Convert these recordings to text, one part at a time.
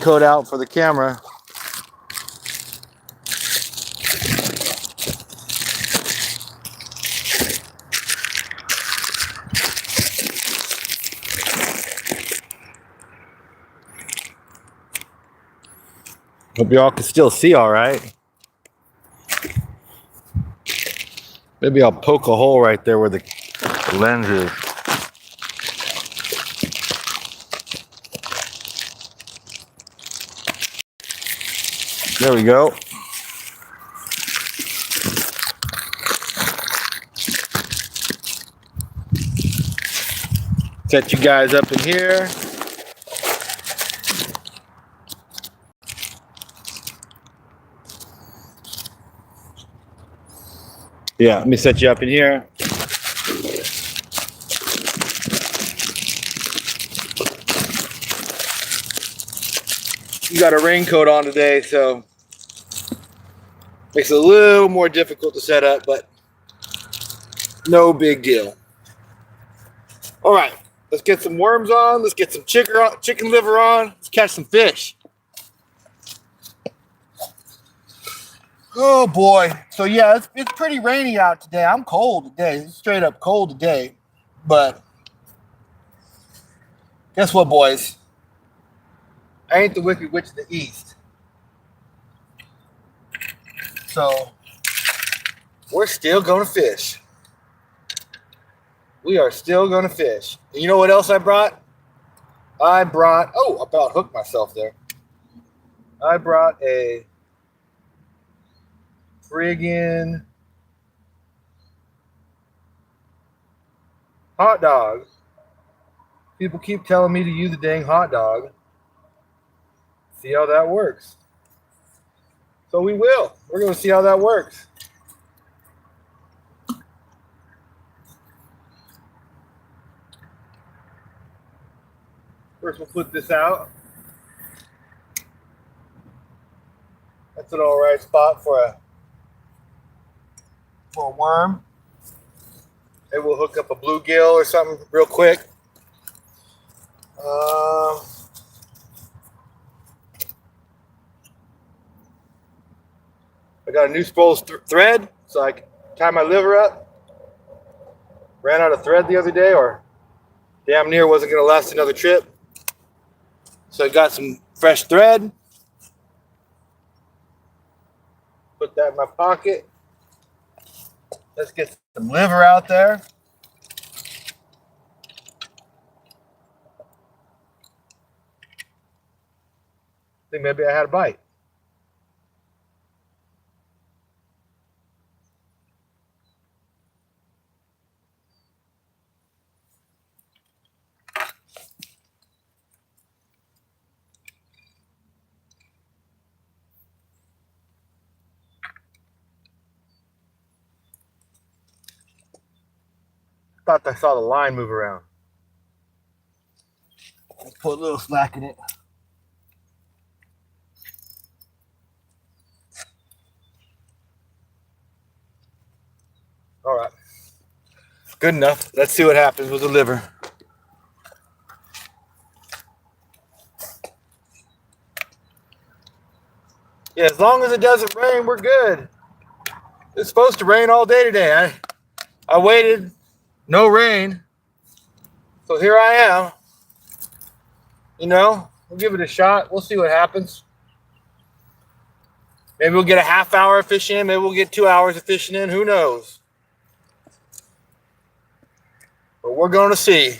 Coat out for the camera. Hope y'all can still see all right. Maybe I'll poke a hole right there where the lens is. There we go. Set you guys up in here. Yeah, let me set you up in here. You got a raincoat on today, so makes it a little more difficult to set up, but no big deal. All right, let's get some worms on. Let's get some chicken liver on. Let's catch some fish. Oh boy. So yeah, it's pretty rainy out today. I'm cold today. It's straight up cold today. But guess what, boys? I ain't the wicked witch of the east. So we're still gonna fish. We are still gonna fish. And you know what else I brought? I about hooked myself there. I brought a friggin' hot dog. People keep telling me to use the dang hot dog. See how that works. So we will. We're going to see how that works. First, we'll put this out. That's an all right spot for a worm. Maybe we'll hook up a bluegill or something real quick. I got a new spool thread, so I can tie my liver up. Ran out of thread the other day, or damn near wasn't going to last another trip. So I got some fresh thread. Put that in my pocket. Let's get some liver out there. I think maybe I had a bite. Thought I saw the line move around. Let's put a little slack in it. All right. Good enough. Let's see what happens with the liver. Yeah, as long as it doesn't rain, we're good. It's supposed to rain all day today. I waited, no rain. So here I am. You know, we'll give it a shot. We'll see what happens. Maybe we'll get a half hour of fishing in. Maybe we'll get 2 hours of fishing in. Who knows? But we're going to see.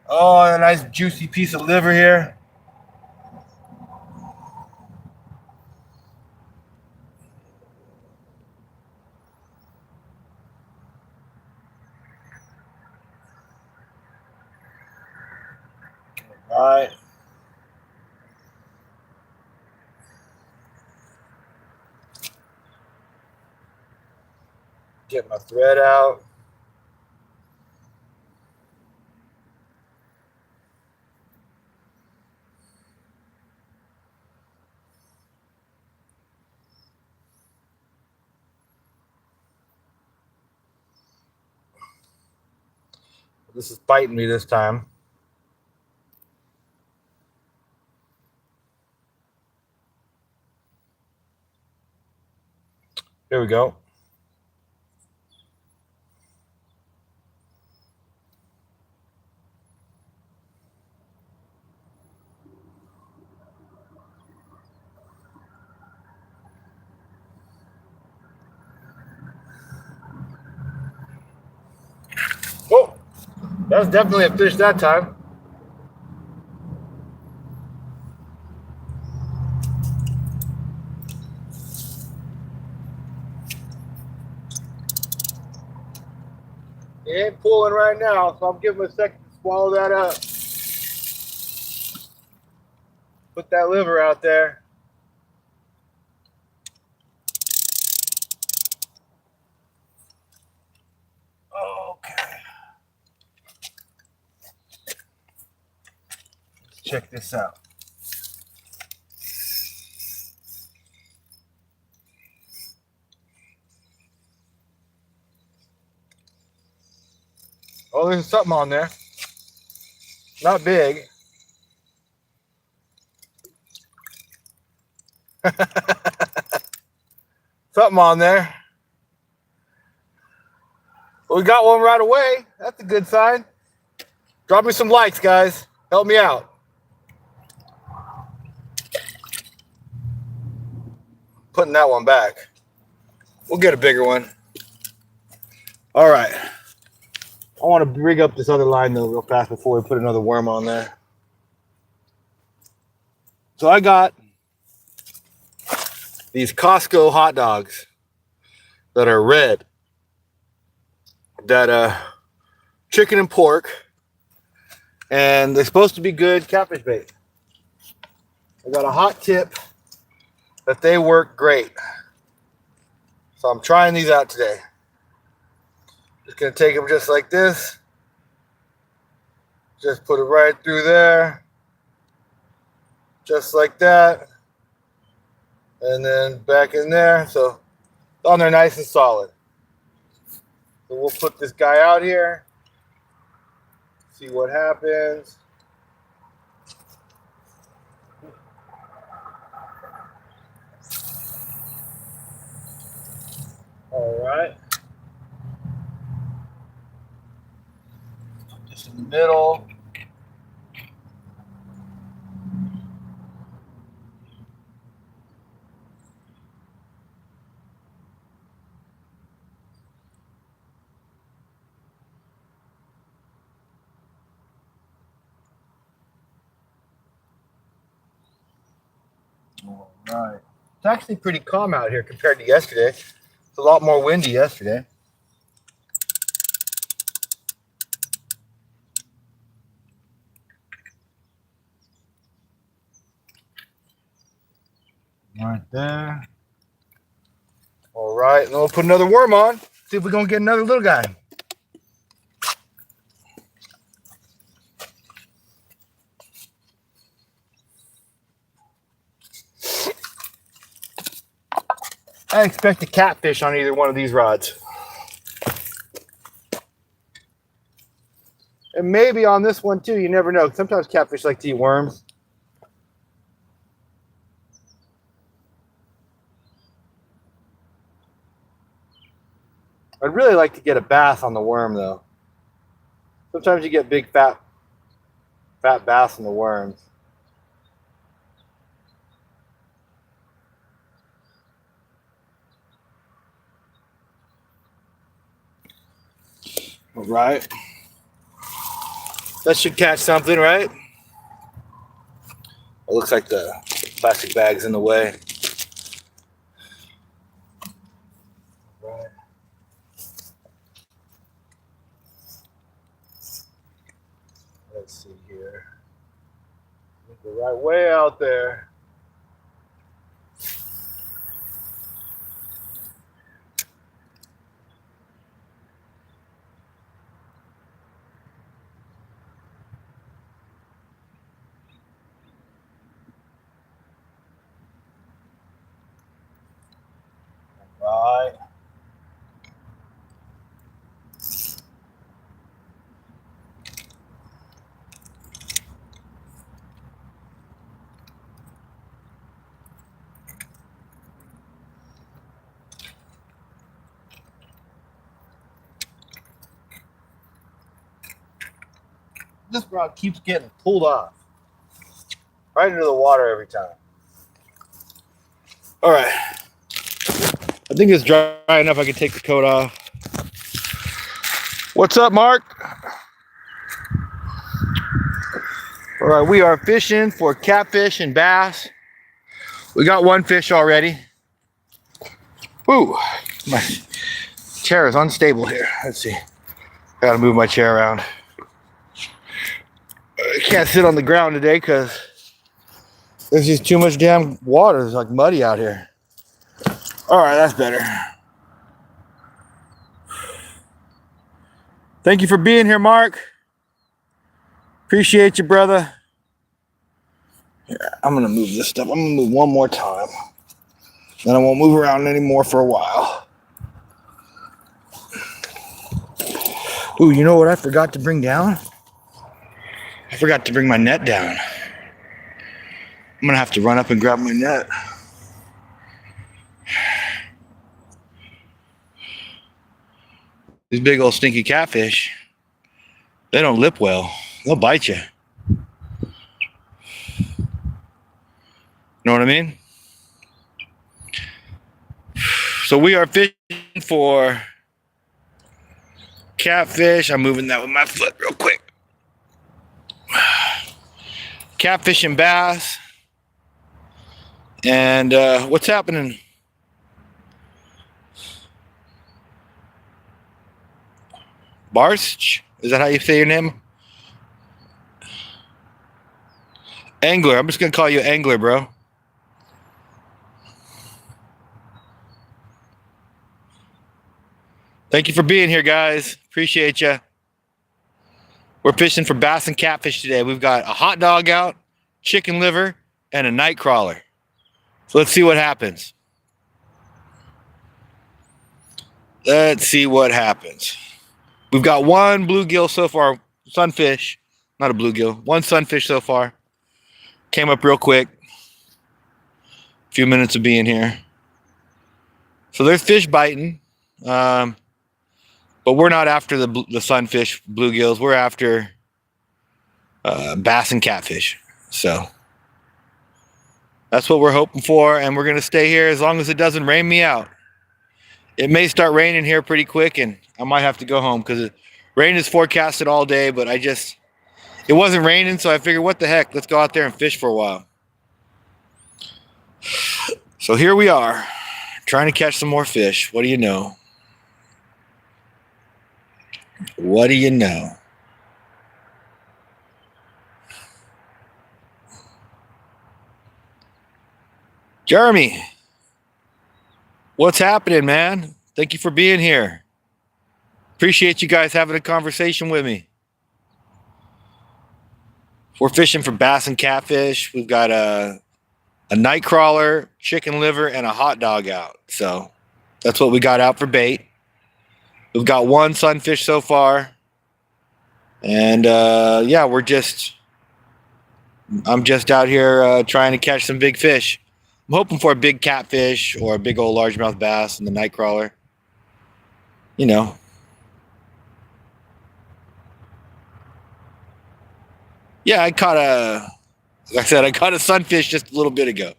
Oh, a nice juicy piece of liver here. All right. Get my thread out. This is biting me this time. Here we go. Oh, that's definitely a fish that time. He ain't pulling right now, so I'll give him a second to swallow that up. Put that liver out there. Okay. Let's check this out. Oh, there's something on there. Not big. Something on there. Well, we got one right away. That's a good sign. Drop me some likes, guys. Help me out. Putting that one back. We'll get a bigger one. All right. I want to rig up this other line though real fast before we put another worm on there. So I got these Costco hot dogs that are red. That chicken and pork. And they're supposed to be good catfish bait. I got a hot tip that they work great. So I'm trying these out today. Just gonna take them just like this. Just put it right through there. Just like that. And then back in there. So on there nice and solid. So we'll put this guy out here. See what happens. All right. Put this in the middle. All right. It's actually pretty calm out here compared to yesterday. It's a lot more windy yesterday. Right there. All right, and then we'll put another worm on. See if we're gonna get another little guy. I expect a catfish on either one of these rods. And maybe on this one too, you never know. Sometimes catfish like to eat worms. I'd really like to get a bass on the worm though. Sometimes you get big fat bass on the worms. All right. That should catch something, right? It looks like the plastic bag's in the way. Right. Let's see here. The right way out there. Right. this rod keeps getting pulled off. Right into the water every time. All right. I think it's dry enough I can take the coat off. What's up, Mark? All right, we are fishing for catfish and bass. We got one fish already. Ooh, my chair is unstable here. Let's see. I gotta move my chair around. I can't sit on the ground today because there's just too much damn water. It's like muddy out here. All right, that's better. Thank you for being here, Mark. Appreciate you, brother. Here, I'm gonna move this stuff. I'm gonna move one more time. Then I won't move around anymore for a while. Ooh, you know what I forgot to bring down? I forgot to bring my net down. I'm gonna have to run up and grab my net. These big old stinky catfish, they don't lip well. They'll bite you. Know what I mean? So we are fishing for catfish. I'm moving that with my foot real quick. Catfish and bass. And what's happening? Barsch? Is that how you say your name? Angler. I'm just going to call you Angler, bro. Thank you for being here, guys. Appreciate you. We're fishing for bass and catfish today. We've got a hot dog out, chicken liver, and a night crawler. So let's see what happens. Let's see what happens. We've got one bluegill so far, sunfish, not a bluegill, one sunfish so far. Came up real quick. A few minutes of being here. So there's fish biting. But we're not after the sunfish, bluegills. We're after bass and catfish. So that's what we're hoping for, and we're going to stay here as long as it doesn't rain me out. It may start raining here pretty quick, and I might have to go home because rain is forecasted all day, but it wasn't raining, so I figured, what the heck, let's go out there and fish for a while. So here we are, trying to catch some more fish. What do you know? What do you know? Jeremy, what's happening, man? Thank you for being here. Appreciate you guys having a conversation with me. We're fishing for bass and catfish. We've got a night crawler, chicken liver, and a hot dog out. So that's what we got out for bait. We've got one sunfish so far. And yeah, I'm just out here trying to catch some big fish. I'm hoping for a big catfish or a big old largemouth bass in the night crawler. You know. Yeah, I caught a sunfish just a little bit ago.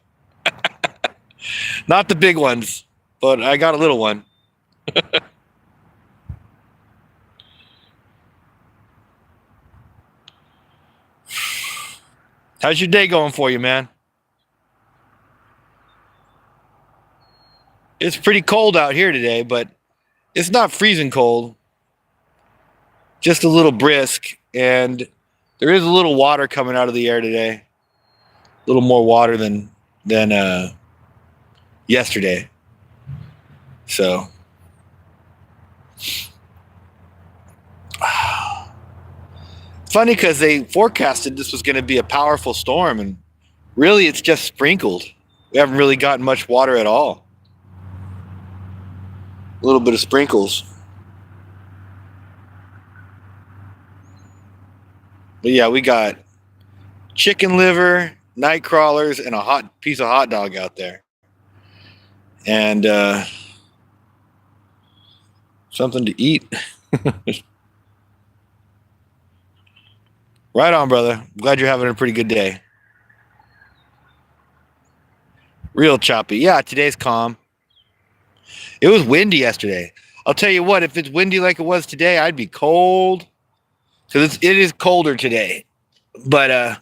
Not the big ones, but I got a little one. How's your day going for you, man? It's pretty cold out here today, but it's not freezing cold. Just a little brisk, and there is a little water coming out of the air today. A little more water than yesterday. So funny because they forecasted this was going to be a powerful storm, and really it's just sprinkled. We haven't really gotten much water at all. A little bit of sprinkles. But yeah, we got chicken liver, night crawlers, and a hot piece of hot dog out there. And something to eat. Right on, brother. Glad you're having a pretty good day. Real choppy. Yeah, today's calm. It was windy yesterday. I'll tell you what, if it's windy like it was today, I'd be cold. Because it is colder today. But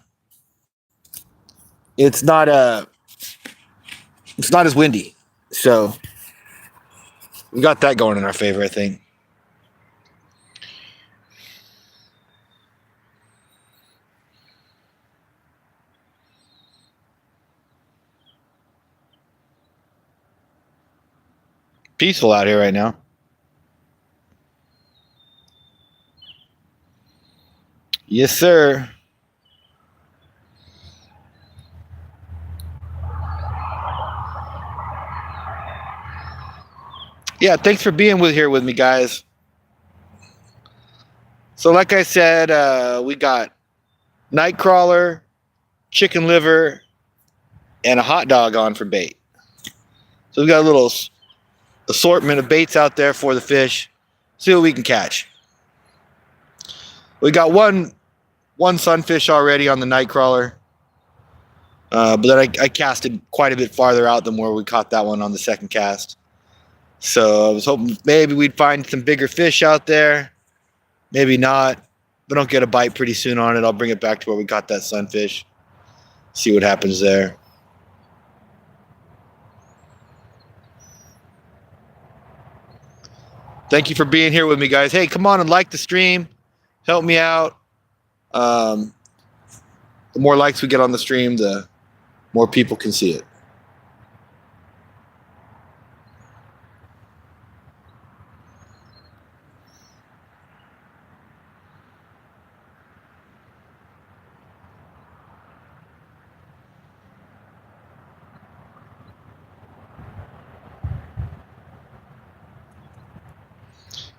it's not as windy. So we got that going in our favor, I think. Peaceful out here right now. Yes, sir. Yeah, thanks for being here with me, guys. So like I said, we got nightcrawler, chicken liver, and a hot dog on for bait. So we got a little assortment of baits out there for the fish. See what we can catch. We got one sunfish already on the nightcrawler. But then I casted quite a bit farther out than where we caught that one on the second cast. So I was hoping maybe we'd find some bigger fish out there. Maybe not. If I don't get a bite pretty soon on it, I'll bring it back to where we caught that sunfish. See what happens there. Thank you for being here with me, guys. Hey, come on and like the stream. Help me out. The more likes we get on the stream, the more people can see it.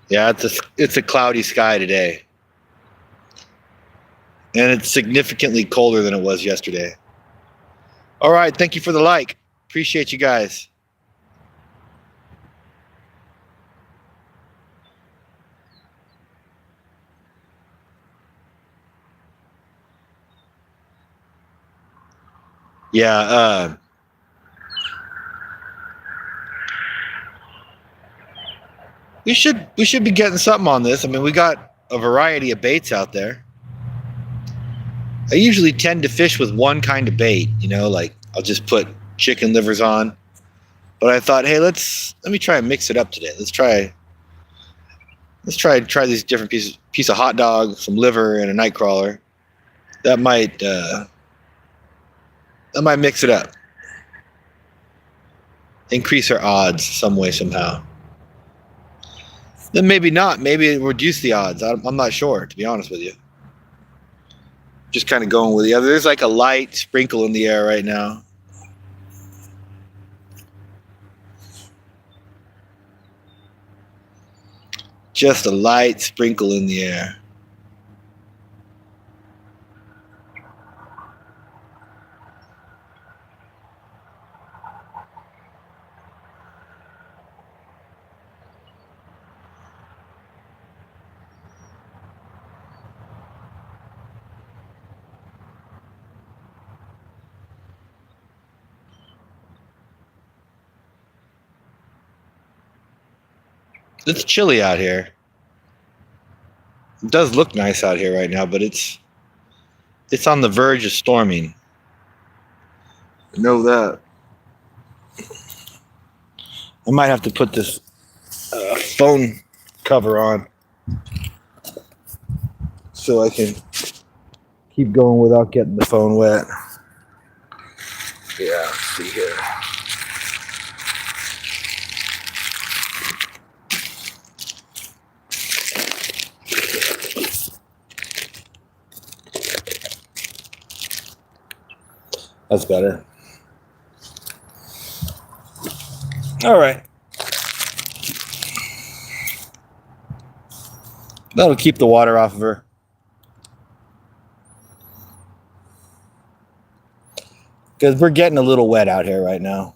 Yeah, it's a cloudy sky today. And it's significantly colder than it was yesterday. All right, thank you for the like. Appreciate you guys. Yeah, we should be getting something on this. I mean, we got a variety of baits out there. I usually tend to fish with one kind of bait, like I'll just put chicken livers on. But I thought, hey, let me try and mix it up today. Let's try these different piece of hot dog, some liver, and a nightcrawler. That might mix it up. Increase our odds some way, somehow. Then maybe not. Maybe reduce the odds. I'm not sure, to be honest with you. Just kind of going with the other. There's like a light sprinkle in the air right now. Just a light sprinkle in the air. It's chilly out here. It does look nice out here right now, but it's on the verge of storming. I know that. I might have to put this phone cover on so I can keep going without getting the phone wet. Yeah, let's see here. That's better. All right. That'll keep the water off of her. Because we're getting a little wet out here right now.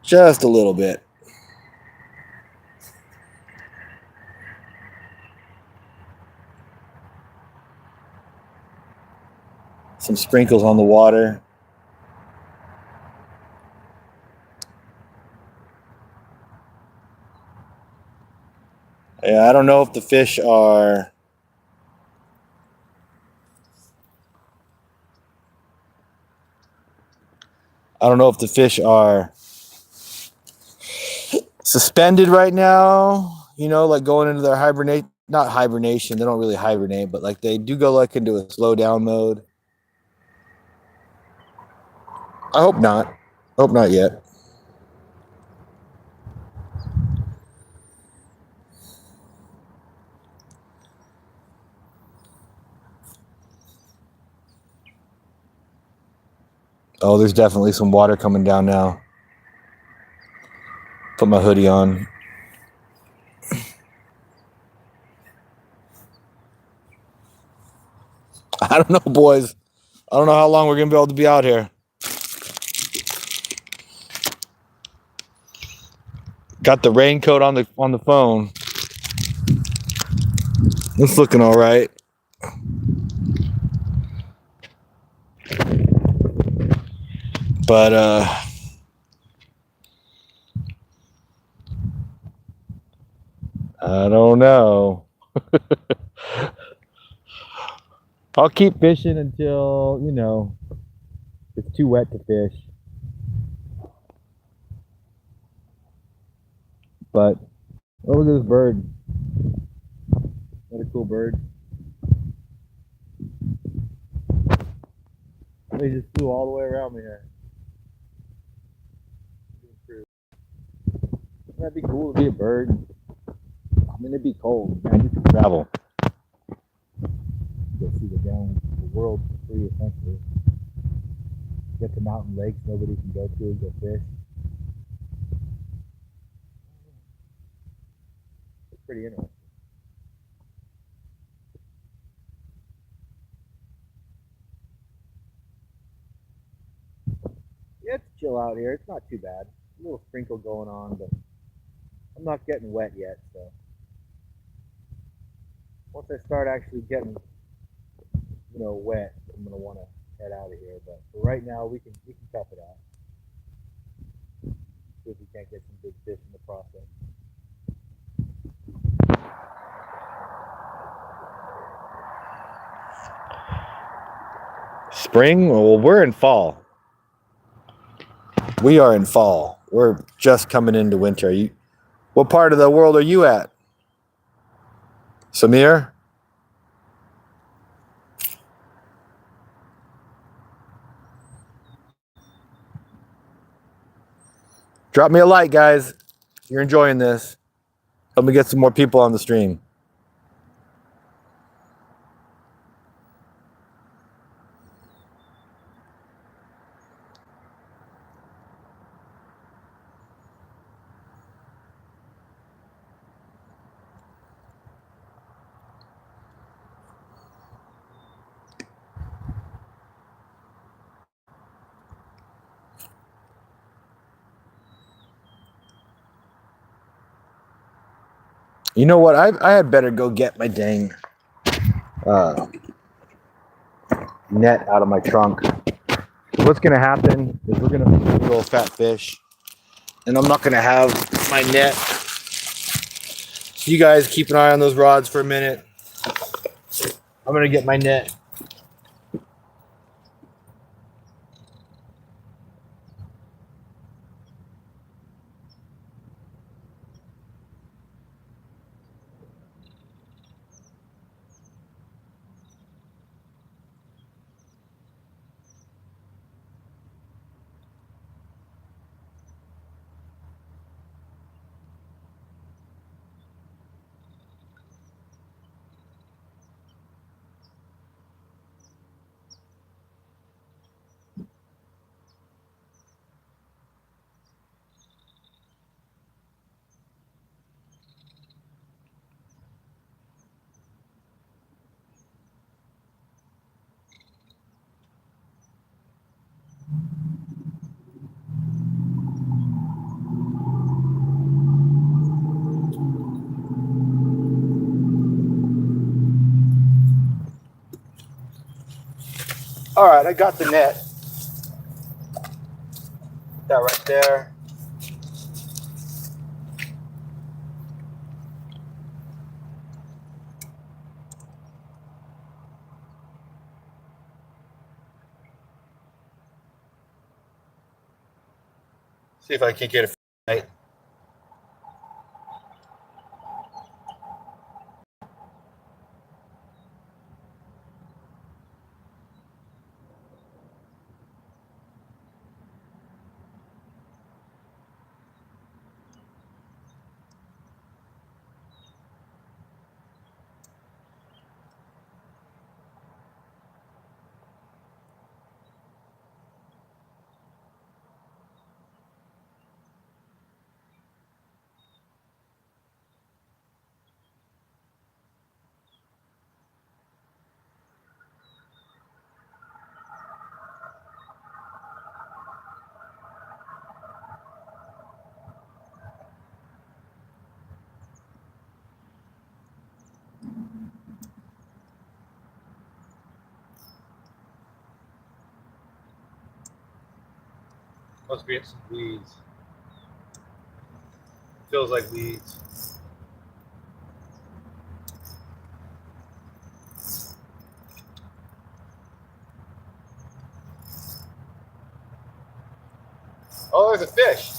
Just a little bit. Some sprinkles on the water. Yeah, I don't know if the fish are... I don't know if the fish are suspended right now, you know, like going into their hibernate, not hibernation, they don't really hibernate, but like they do go like into a slow down mode. I hope not. Hope not yet. Oh, there's definitely some water coming down now. Put my hoodie on. I don't know, boys. I don't know how long we're gonna be able to be out here. Got the raincoat on the phone. It's looking all right. But I don't know. I'll keep fishing until, you know, it's too wet to fish. But oh, look at this bird. What a cool bird. They just flew all the way around me here. That'd be cool to be a bird. I mean, it'd be cold. Man, you could travel. Go see the world for free, essentially. Get to mountain lakes nobody can go to and go fish. It's pretty interesting. Yeah, it's chill out here. It's not too bad. A little sprinkle going on, but I'm not getting wet yet. So once I start actually getting, you know, wet, I'm gonna want to head out of here. But for right now, we can tough it out. See if we can't get some big fish in the process. Spring? Well, we're in fall. We are in fall. We're just coming into winter. What part of the world are you at? Samir? Drop me a like, guys. If you're enjoying this. Help me get some more people on the stream. You know what? I had better go get my dang net out of my trunk. What's going to happen is we're going to fish a little fat fish. And I'm not going to have my net. You guys keep an eye on those rods for a minute. I'm going to get my net. All right, I got the net. That right there. See if I can get it right. Must be some weeds. Feels like weeds. Oh, there's a fish.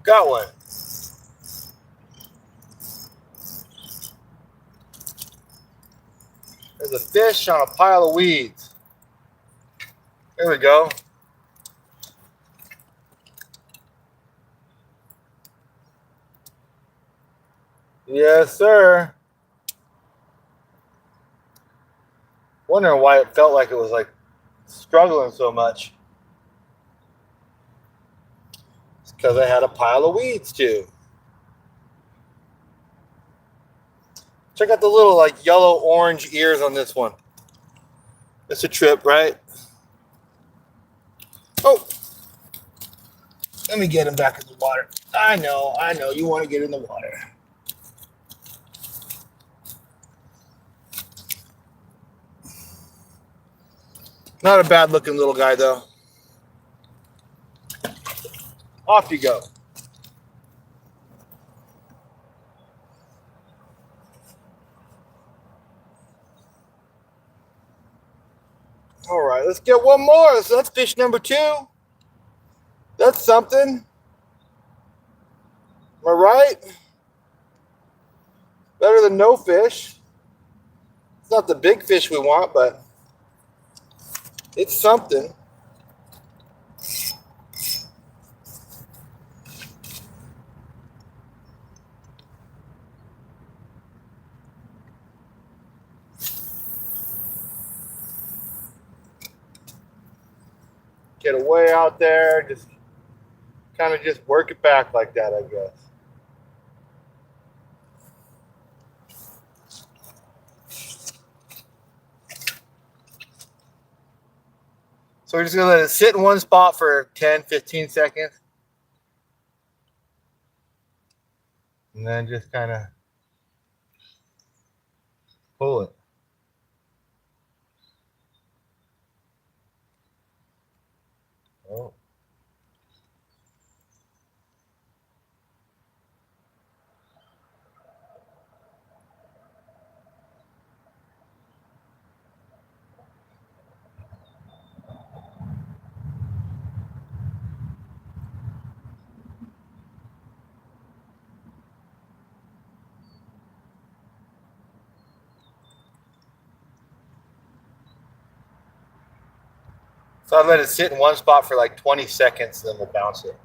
Got one. There's a fish on a pile of weeds. There we go. Yes, sir. Wondering why it felt like it was like struggling so much. It's because I had a pile of weeds too. Check out the little like yellow orange ears on this one. It's a trip, right? Oh, let me get him back in the water. I know, you want to get in the water. Not a bad looking little guy though. Off you go. All right, let's get one more. So that's fish number 2. That's something. Am I right? Better than no fish. It's not the big fish we want, but it's something. Get away out there, just kind of just work it back like that, I guess. So we're just gonna let it sit in one spot for 10, 15 seconds. And then just kind of pull it. Oh. So I let it sit in one spot for like 20 seconds, then we'll bounce it.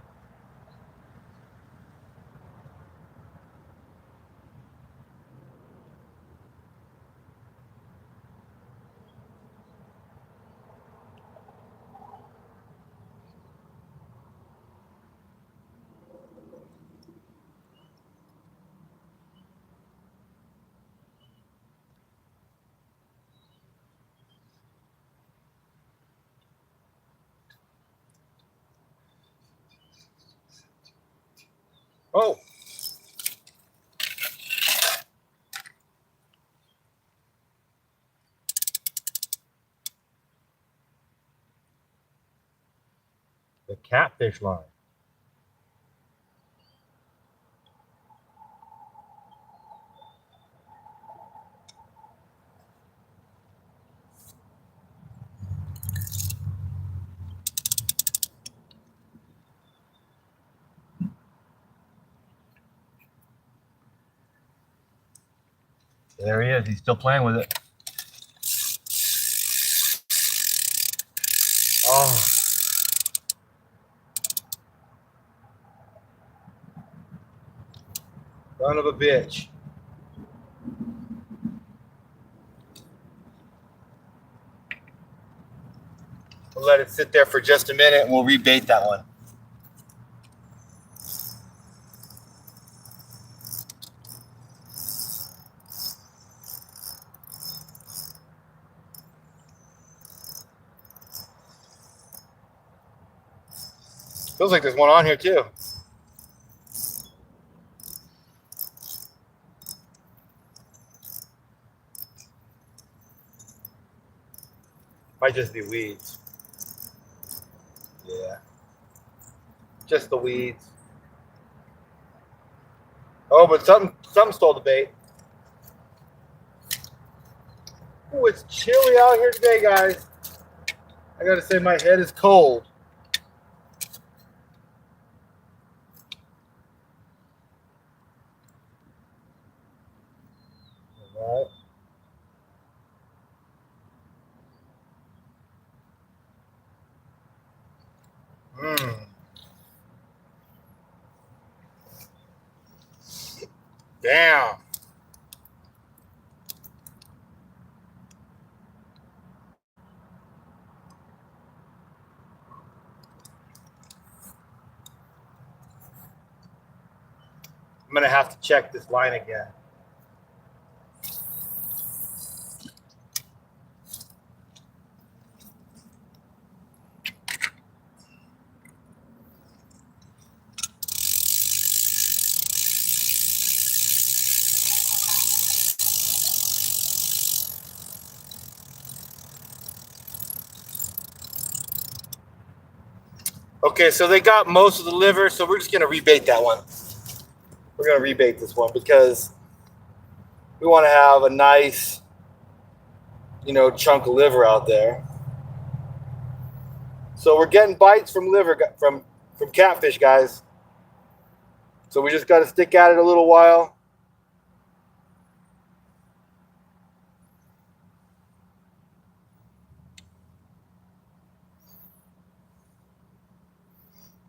Oh. The catfish line. There he is. He's still playing with it. Oh. Son of a bitch. We'll let it sit there for just a minute and we'll rebait that one. Feels like there's one on here too. Might just be weeds. Yeah. Just the weeds. Oh, but something stole the bait. Oh, it's chilly out here today, guys. I gotta say my head is cold. All right. Damn. I'm gonna have to check this line again. Okay, so they got most of the liver, so we're just gonna rebait that one. We're gonna rebait this one because we want to have a nice, chunk of liver out there. So we're getting bites from liver from catfish, guys. So we just got to stick at it a little while.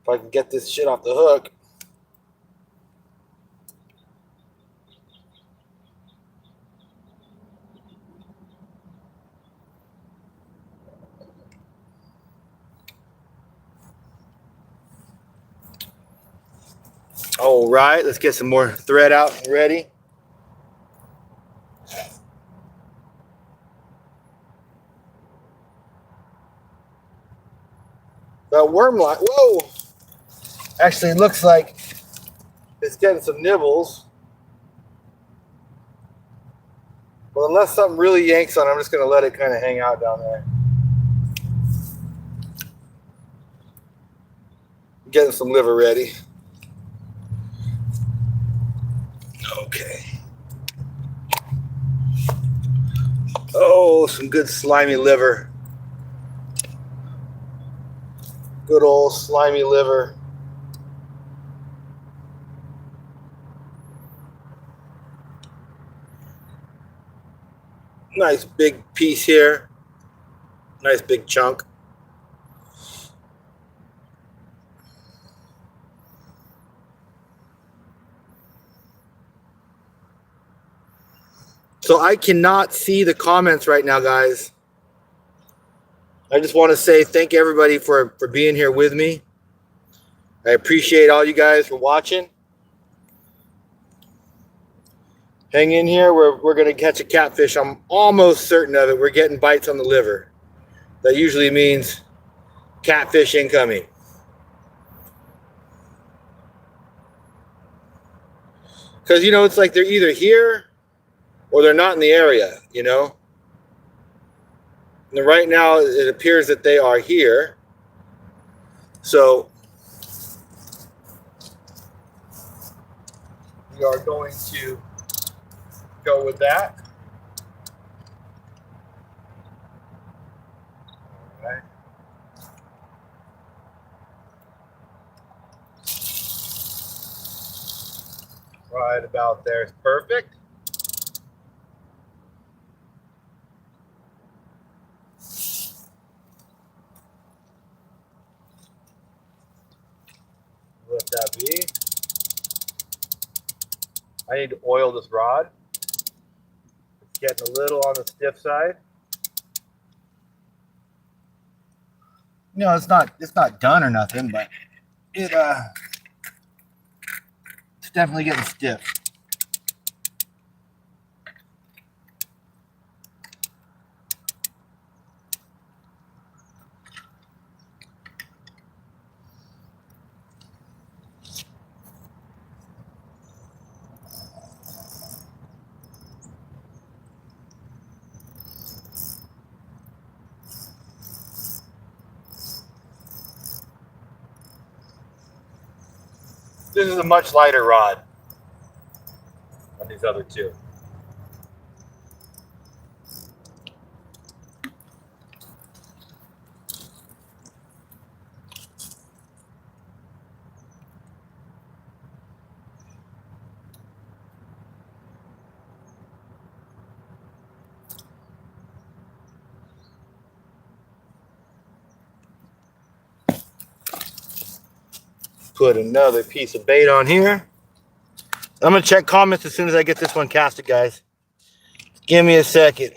If I can get this shit off the hook. All right, let's get some more thread out and ready. That worm line, whoa! Actually, it looks like it's getting some nibbles. Well, unless something really yanks on it, I'm just going to let it kind of hang out down there. Getting some liver ready. Okay. Oh, some good slimy liver. Good old slimy liver. Nice big piece here. Nice big chunk. So I cannot see the comments right now, guys. I just want to say thank everybody for being here with me. I appreciate all you guys for watching. Hang in here. We're going to catch a catfish. I'm almost certain of it. We're getting bites on the liver. That usually means catfish incoming. Because, you know, it's like they're either here or they're not in the area, you know. And right now, it appears that they are here. So we are going to go with that. All right. Right about there is perfect. Let that be. I need to oil this rod. It's getting a little on the stiff side. No, it's not done or nothing, but it's definitely getting stiff. This is a much lighter rod than these other two. Put another piece of bait on here. I'm going to check comments as soon as I get this one casted, guys. Give me a second.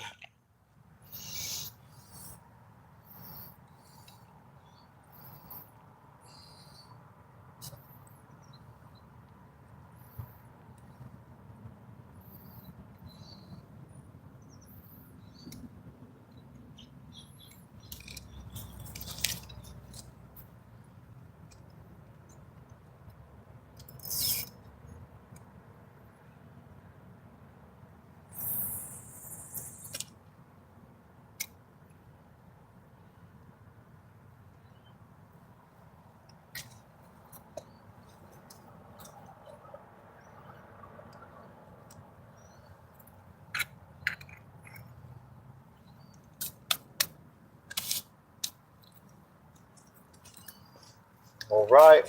All right.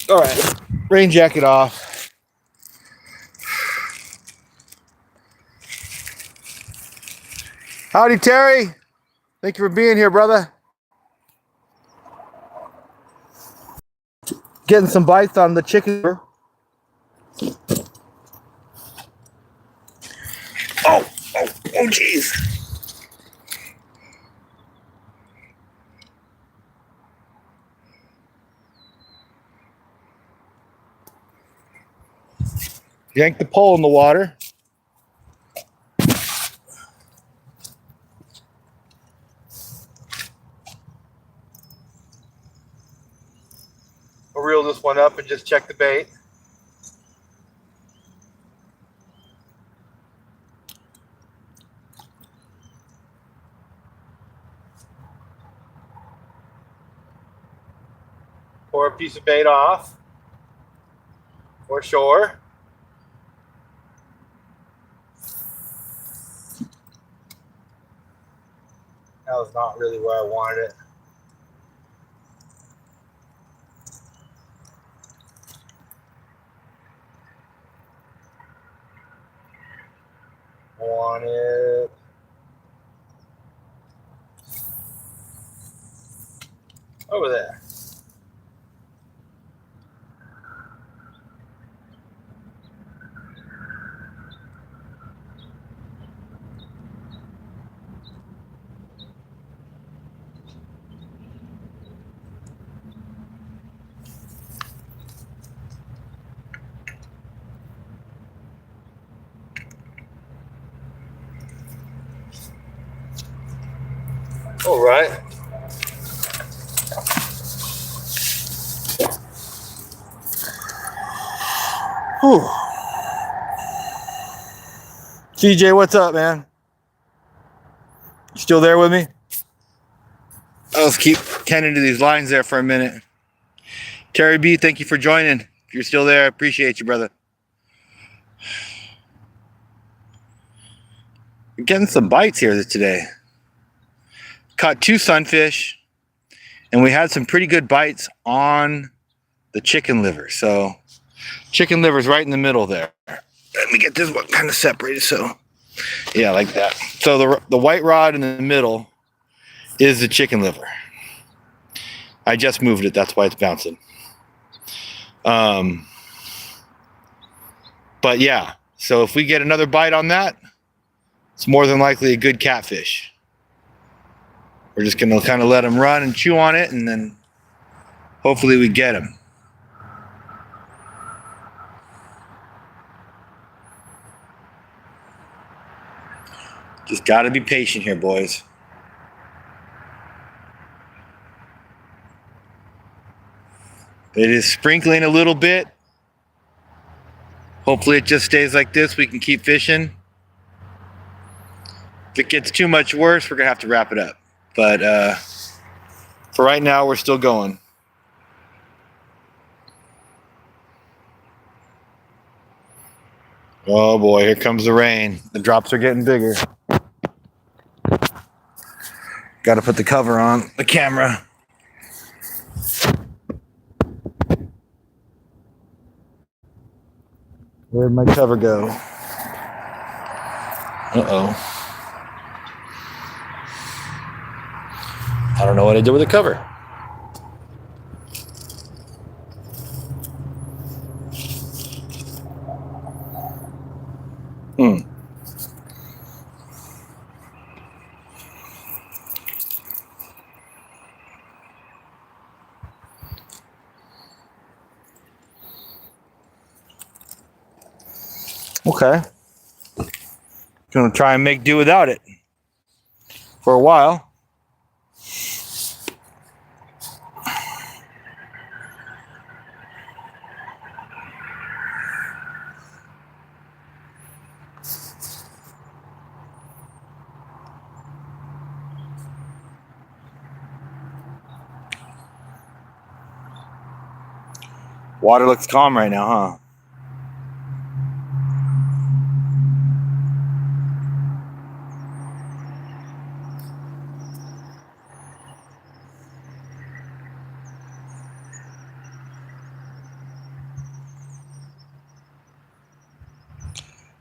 All right. Rain jacket off. Howdy, Terry. Thank you for being here, brother. Getting some bites on the chicken. Oh, jeez. Yank the pole in the water. I'll reel this one up and just check the bait. Pour a piece of bait off. Or shore. That was not really where I wanted it. I want it over there. All right. Whew. CJ, what's up, man? You still there with me? Let's keep tending to these lines there for a minute. Terry B, thank you for joining. If you're still there, I appreciate you, brother. We're getting some bites here today. Caught 2 sunfish, and we had some pretty good bites on the chicken liver. So chicken liver's right in the middle there. Let me get this one kind of separated. So yeah, like that. So the white rod in the middle is the chicken liver. I just moved it, that's why it's bouncing. But yeah, so if we get another bite on that, it's more than likely a good catfish. We're just gonna kind of let him run and chew on it, and then hopefully we get him. Just gotta be patient here, boys. It is sprinkling a little bit. Hopefully it just stays like this. We can keep fishing. If it gets too much worse, we're gonna have to wrap it up. But for right now, we're still going. Oh boy, here comes the rain. The drops are getting bigger. Got to put the cover on the camera. Where'd my cover go? Uh-oh. I don't know what I did with the cover. Okay. Gonna try and make do without it for a while. Water looks calm right now, huh?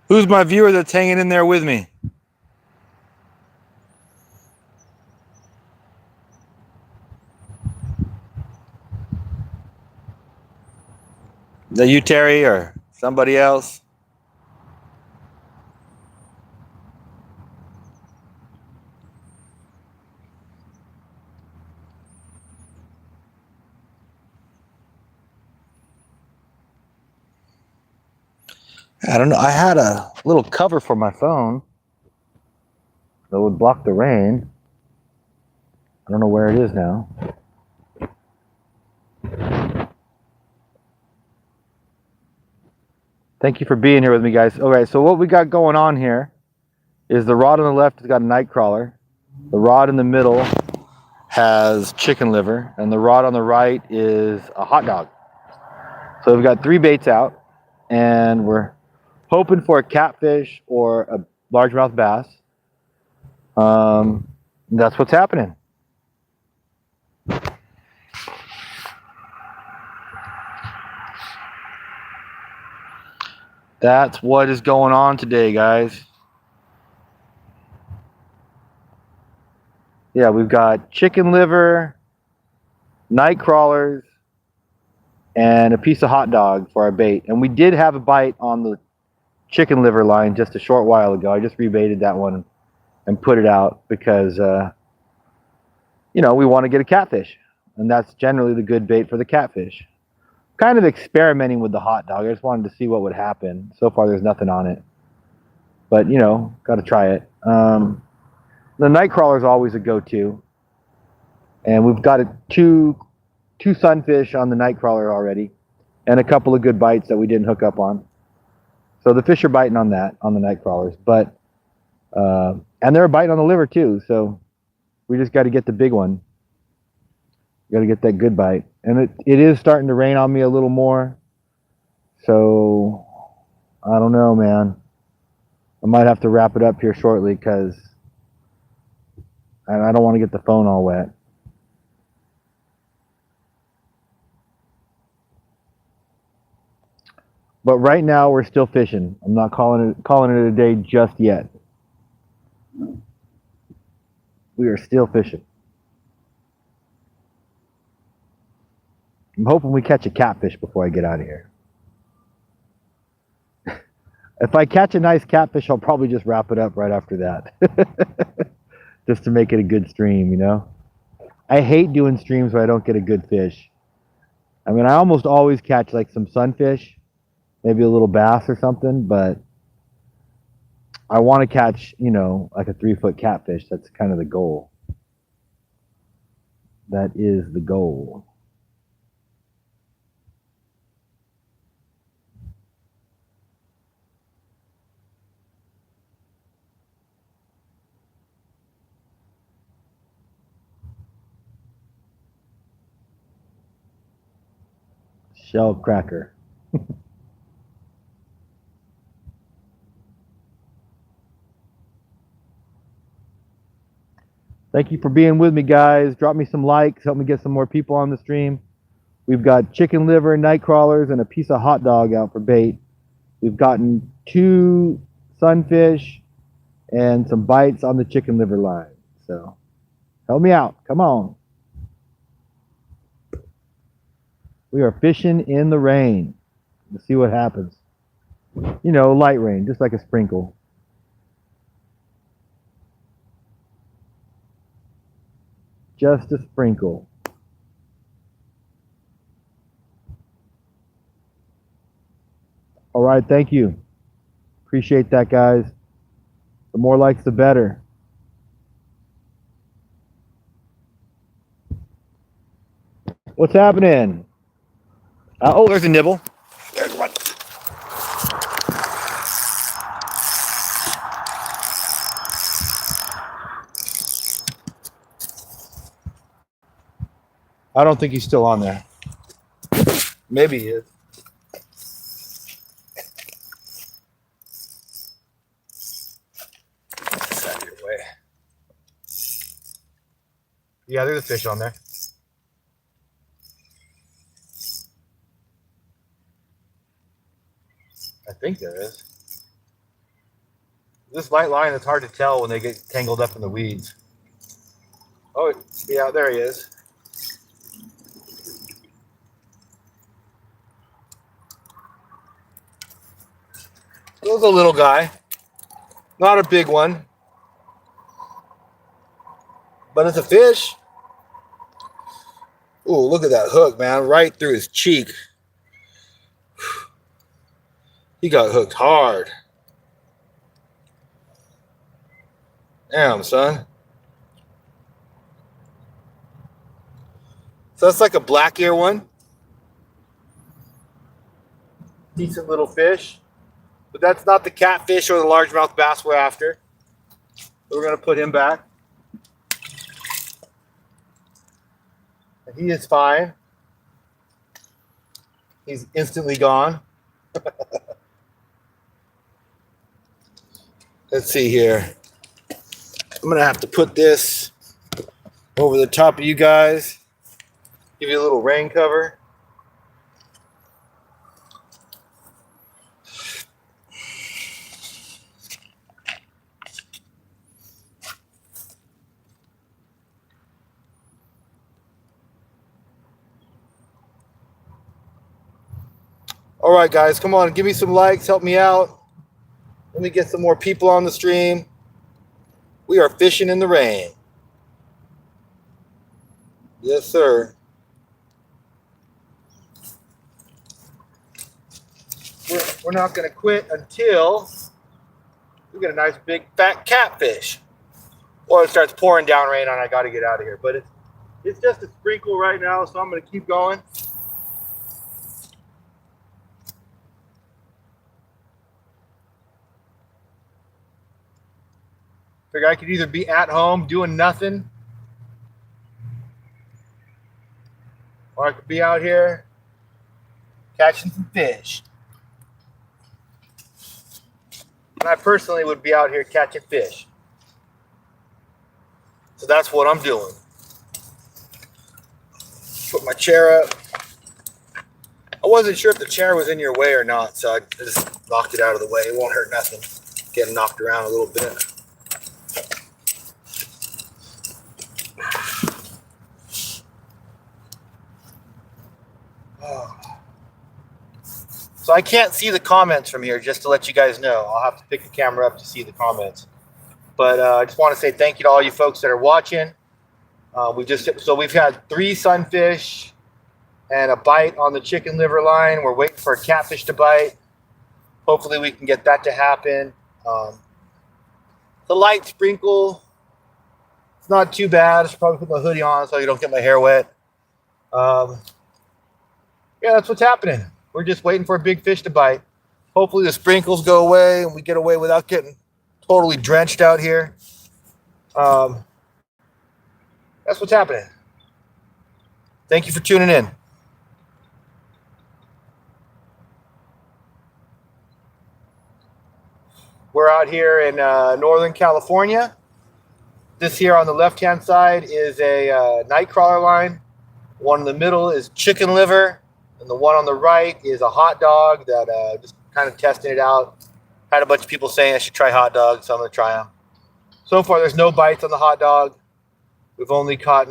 Who's my viewer that's hanging in there with me? Is that you, Terry, or somebody else? I don't know. I had a little cover for my phone that would block the rain. I don't know where it is now. Thank you for being here with me, guys. All right, so what we got going on here is the rod on the left has got a night crawler. The rod in the middle has chicken liver, and the rod on the right is a hot dog. So we've got 3 baits out, and we're hoping for a catfish or a largemouth bass. That's what's happening. That's what is going on today, guys. Yeah, we've got chicken liver, night crawlers, and a piece of hot dog for our bait. And we did have a bite on the chicken liver line just a short while ago. I just rebaited that one and put it out because, you know, we want to get a catfish. And that's generally the good bait for the catfish. Kind of experimenting with the hot dog. I just wanted to see what would happen. So far, there's nothing on it. But, you know, got to try it. The night crawler is always a go-to. And we've got two sunfish on the night crawler already. And a couple of good bites that we didn't hook up on. So the fish are biting on that, on the night crawlers, but and they're biting on the liver too. So we just got to get the big one. Got to get that good bite, and it is starting to rain on me a little more. So I don't know, man. I might have to wrap it up here shortly because I don't want to get the phone all wet. But right now we're still fishing. I'm not calling it a day just yet. We are still fishing. I'm hoping we catch a catfish before I get out of here. If I catch a nice catfish, I'll probably just wrap it up right after that. Just to make it a good stream, you know? I hate doing streams where I don't get a good fish. I mean, I almost always catch like some sunfish, maybe a little bass or something, but I want to catch, you know, like a 3-foot catfish. That's kind of the goal. That is the goal. Shell cracker. Thank you for being with me, guys. Drop me some likes. Help me get some more people on the stream. We've got chicken liver, night crawlers, and a piece of hot dog out for bait. We've gotten 2 sunfish and some bites on the chicken liver line. So help me out. Come on. We are fishing in the rain. Let's see what happens. You know, light rain, just like a sprinkle. Just a sprinkle. All right, thank you. Appreciate that, guys. The more likes, the better. What's happening? Oh, there's a nibble. There's one. I don't think he's still on there. Maybe he is. Get out of your way. Yeah, there's a fish on there. I think there is. This light line, it's hard to tell when they get tangled up in the weeds. Oh, yeah, there he is. It was a little guy. Not a big one. But it's a fish. Ooh, look at that hook, man. Right through his cheek. He got hooked hard. Damn, son. So that's like a black ear one. Decent little fish. But that's not the catfish or the largemouth bass we're after. So we're going to put him back. And he is fine. He's instantly gone. Let's see here. I'm going to have to put this over the top of you guys. Give you a little rain cover. All right, guys, come on. Give me some likes. Help me out. Let me get some more people on the stream. We are fishing in the rain. Yes, sir. We're not going to quit until we get a nice big fat catfish. Or it starts pouring down rain and I got to get out of here. But it's just a sprinkle right now, so I'm going to keep going. Figure I could either be at home doing nothing, or I could be out here catching some fish. And I personally would be out here catching fish. So that's what I'm doing. Put my chair up. I wasn't sure if the chair was in your way or not, so I just knocked it out of the way. It won't hurt nothing. Getting knocked around a little bit. So I can't see the comments from here, just to let you guys know. I'll have to pick the camera up to see the comments. But I just want to say thank you to all you folks that are watching. We've had 3 sunfish and a bite on the chicken liver line. We're waiting for a catfish to bite. Hopefully we can get that to happen. The light sprinkle, it's not too bad. I should probably put my hoodie on so you don't get my hair wet. Yeah, that's what's happening. We're just waiting for a big fish to bite. Hopefully the sprinkles go away and we get away without getting totally drenched out here. That's what's happening. Thank you for tuning in. We're out here in Northern California. This here on the left-hand side is a night crawler line. One in the middle is chicken liver. And the one on the right is a hot dog that just kind of testing it out. Had a bunch of people saying I should try hot dogs, so I'm going to try them. So far, there's no bites on the hot dog. We've only caught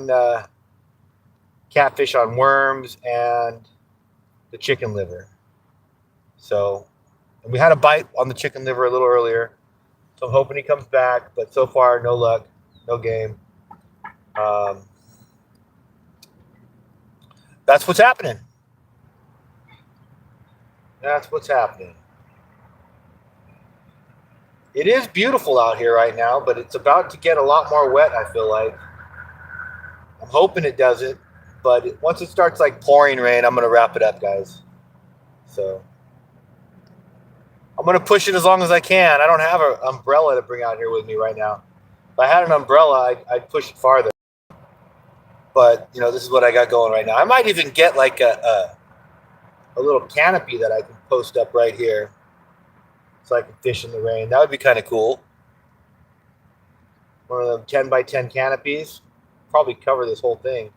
catfish on worms and the chicken liver. So, and we had a bite on the chicken liver a little earlier. So I'm hoping he comes back, but so far, no luck, no game. That's what's happening. That's what's happening. It is beautiful out here right now, but it's about to get a lot more wet, I feel like. I'm hoping it doesn't, but once it starts like pouring rain, I'm going to wrap it up, guys. So I'm going to push it as long as I can. I don't have an umbrella to bring out here with me right now. If I had an umbrella, I'd push it farther. But, you know, this is what I got going right now. I might even get like a little canopy that I can post up right here so I can fish in the rain. That would be kind of cool. One of them 10 by 10 canopies. Probably cover this whole thing.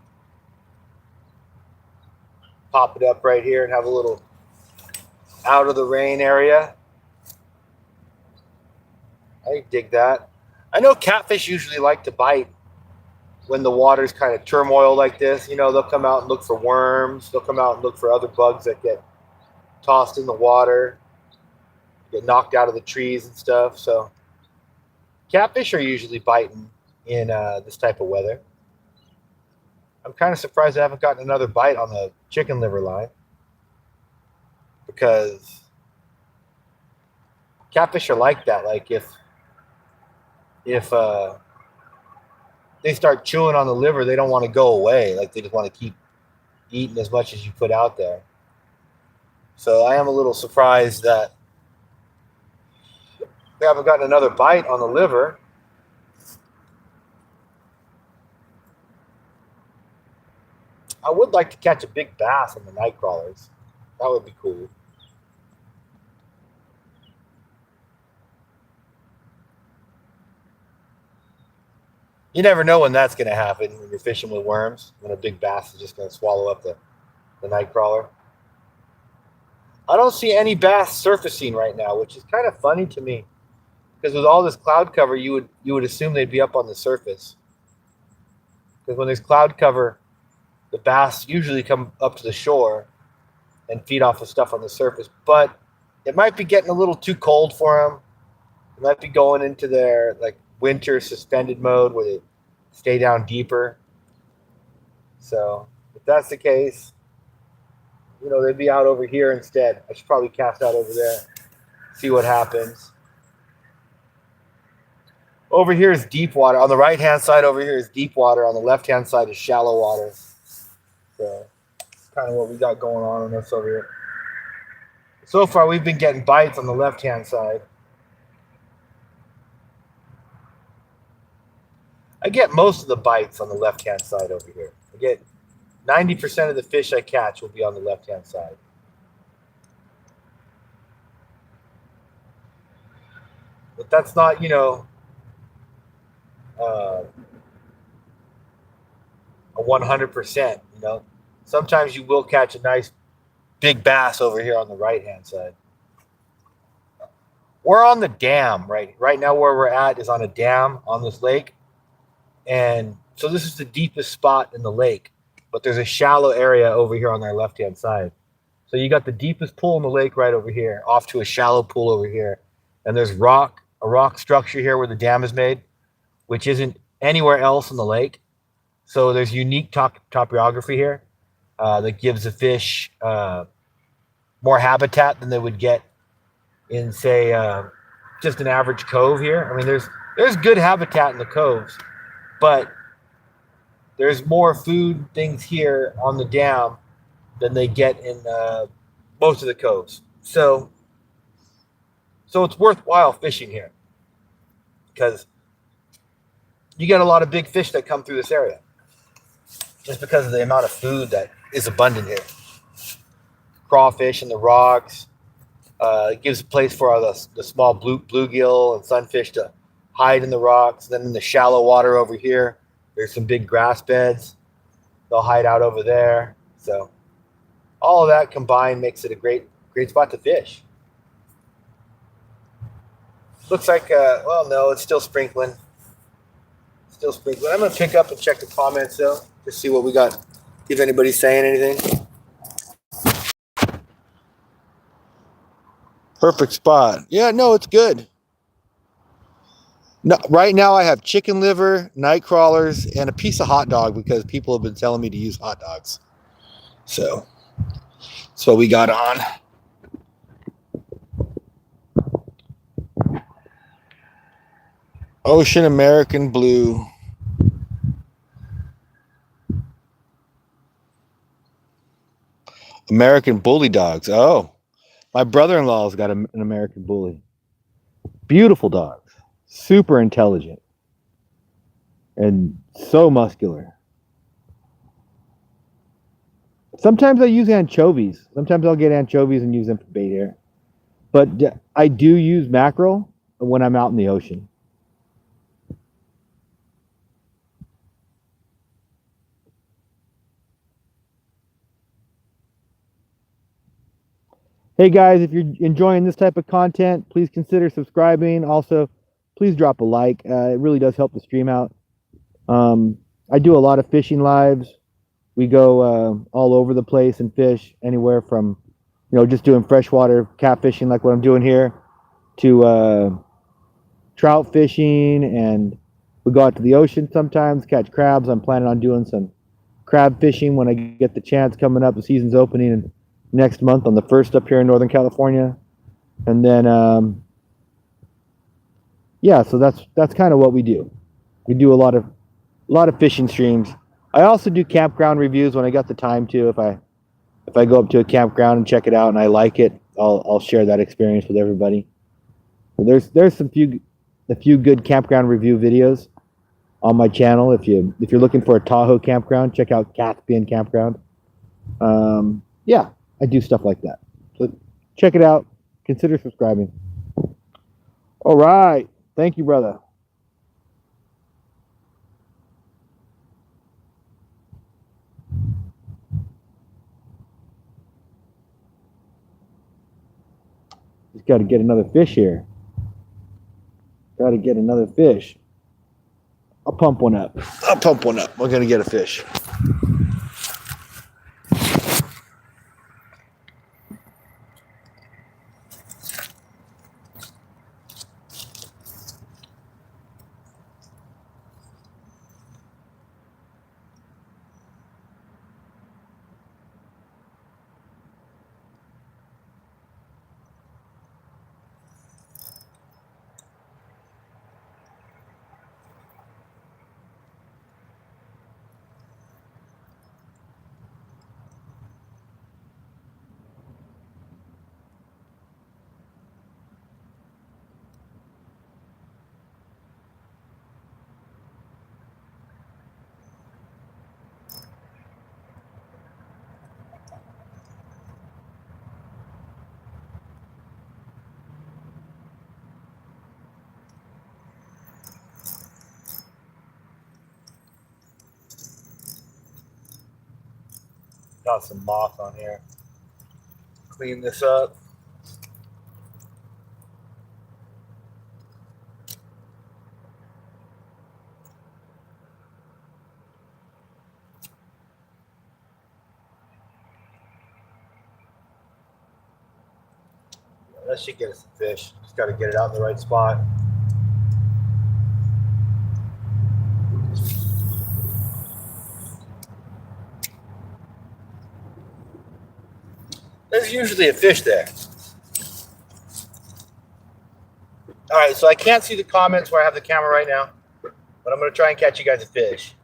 Pop it up right here and have a little out of the rain area. I dig that. I know catfish usually like to bite when the water's kind of turmoil like this. You know, they'll come out and look for worms. They'll come out and look for other bugs that get tossed in the water, get knocked out of the trees and stuff. So catfish are usually biting in this type of weather. I'm kind of surprised I haven't gotten another bite on the chicken liver line, because catfish are like that. Like if they start chewing on the liver, they don't want to go away. Like they just want to keep eating as much as you put out there. So I am a little surprised that we haven't gotten another bite on the liver. I would like to catch a big bass on the night crawlers. That would be cool. You never know when that's going to happen when you're fishing with worms, when a big bass is just going to swallow up the night crawler. I don't see any bass surfacing right now, which is kind of funny to me, because with all this cloud cover, you would assume they'd be up on the surface. Because when there's cloud cover, the bass usually come up to the shore and feed off the stuff on the surface. But it might be getting a little too cold for them. It might be going into their like winter suspended mode where they stay down deeper. So if that's the case, you know, they'd be out over here instead. I should probably cast out over there, see what happens. Over here is deep water. On the right-hand side over here is deep water. On the left-hand side is shallow water. So that's kind of what we got going on this over here. So far, we've been getting bites on the left-hand side. I get most of the bites on the left-hand side over here. I get 90% of the fish I catch will be on the left-hand side. But that's not, a 100%, Sometimes you will catch a nice big bass over here on the right-hand side. We're on the dam, right? Right now where we're at is on a dam on this lake. And so this is the deepest spot in the lake, but there's a shallow area over here on our left-hand side. So you got the deepest pool in the lake right over here, off to a shallow pool over here. And there's a rock structure here where the dam is made, which isn't anywhere else in the lake. So there's unique topography here that gives the fish more habitat than they would get in, say, just an average cove here. I mean, there's good habitat in the coves, but there's more food things here on the dam than they get in most of the coves. So it's worthwhile fishing here because you get a lot of big fish that come through this area just because of the amount of food that is abundant here. Crawfish and the rocks. It gives a place for the small bluegill and sunfish to hide in the rocks. Then in the shallow water over here, there's some big grass beds. They'll hide out over there. So all of that combined makes it a great spot to fish. Looks like, well, no, it's still sprinkling. Still sprinkling. I'm going to pick up and check the comments, though, to see what we got. See if anybody's saying anything. Perfect spot. Yeah, no, it's good. No, right now I have chicken liver, night crawlers, and a piece of hot dog because people have been telling me to use hot dogs. So that's what we got on. Ocean American Blue. American Bully dogs. Oh, my brother-in-law's got an American Bully. Beautiful dogs. Super intelligent. And so muscular. Sometimes I use anchovies. Sometimes I'll get anchovies and use them for bait here. But I do use mackerel when I'm out in the ocean. Hey guys, if you're enjoying this type of content, please consider subscribing. Also, please drop a like. It really does help the stream out. I do a lot of fishing lives. We go all over the place and fish anywhere from, just doing freshwater catfishing like what I'm doing here to trout fishing, and we go out to the ocean sometimes, catch crabs. I'm planning on doing some crab fishing when I get the chance coming up. The season's opening next month on the 1st up here in Northern California. And then, yeah, so that's kind of what we do. We do a lot of fishing streams. I also do campground reviews when I got the time to. If I go up to a campground and check it out and I like it, I'll share that experience with everybody. So there's a few good campground review videos on my channel. If you're looking for a Tahoe campground, check out Caspian Campground. Yeah, I do stuff like that. So check it out. Consider subscribing. All right. Thank you, brother. Just got to get another fish here. Got to get another fish. I'll pump one up. We're going to get a fish. Caught some moth on here. Clean this up. That should get us some fish. Just got to get it out in the right spot. There's usually a fish there. All right, so I can't see the comments where I have the camera right now, but I'm going to try and catch you guys a fish.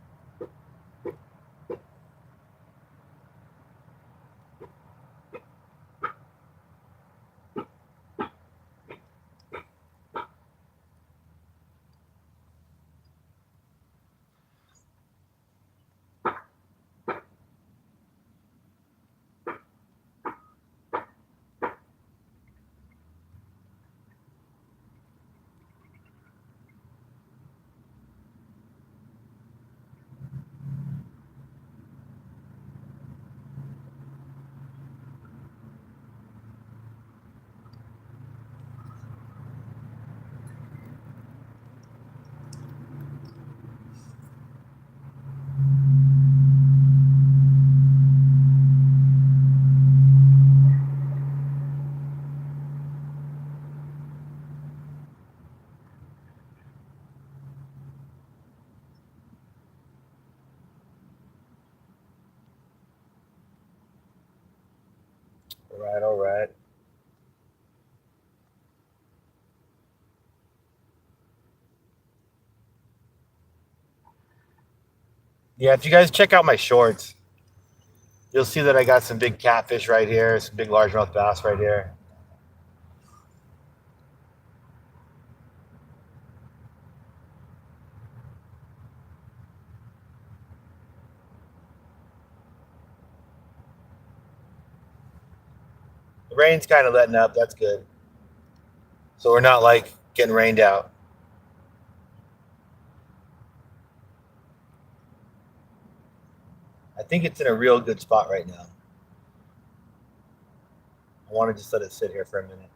All right. Yeah, if you guys check out my shorts, you'll see that I got some big catfish right here, some big largemouth bass right here. The rain's kind of letting up. That's good. So we're not like getting rained out. I think it's in a real good spot right now. I want to just let it sit here for a minute.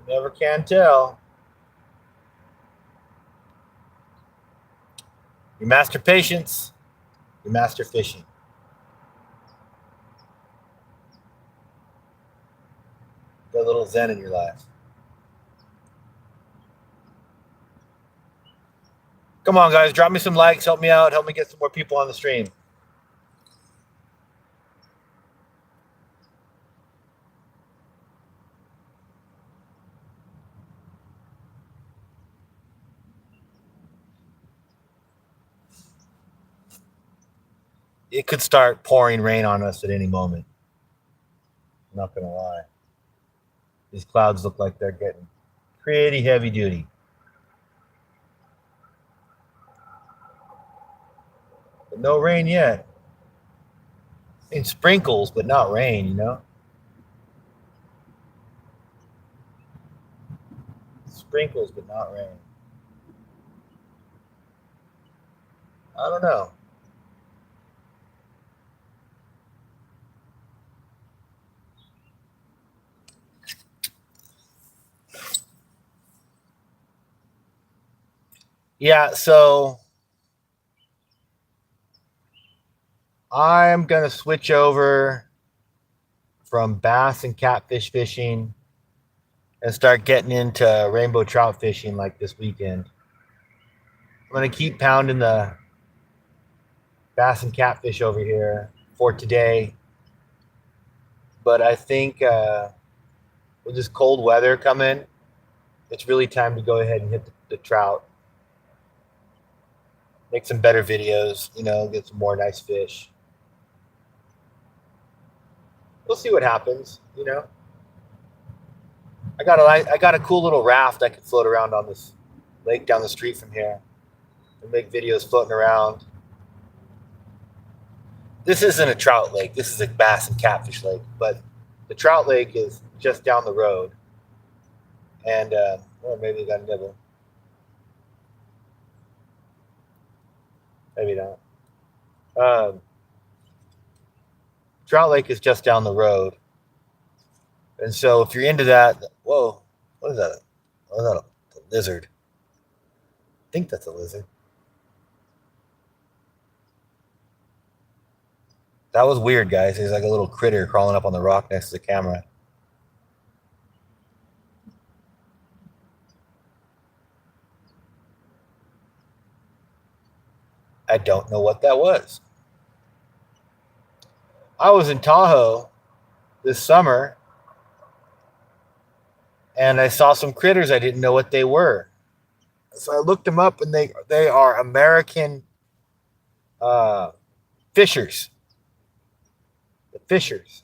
You never can tell. You master patience, you master fishing. Get a little zen in your life. Come on, guys, drop me some likes, help me out, help me get some more people on the stream. It could start pouring rain on us at any moment. I'm not gonna lie. These clouds look like they're getting pretty heavy duty. But no rain yet. I mean, sprinkles, but not rain, you know? Sprinkles, but not rain. I don't know. Yeah, so I'm going to switch over from bass and catfish fishing and start getting into rainbow trout fishing like this weekend. I'm going to keep pounding the bass and catfish over here for today. But I think with this cold weather coming, it's really time to go ahead and hit the trout. Make some better videos, you know, get some more nice fish. We'll see what happens, you know. I got a cool little raft I can float around on this lake down the street from here and make videos floating around. This isn't a trout lake. This is a bass and catfish lake, but the trout lake is just down the road. And, or maybe they got a nibble. Maybe not. Trout lake is just down the road. And so if you're into that, whoa, what is that? What is that? A lizard. I think that's a lizard. That was weird, guys. There's like a little critter crawling up on the rock next to the camera. I don't know what that was. I was in Tahoe this summer and I saw some critters. I didn't know what they were. So I looked them up and they are American fishers. The fishers.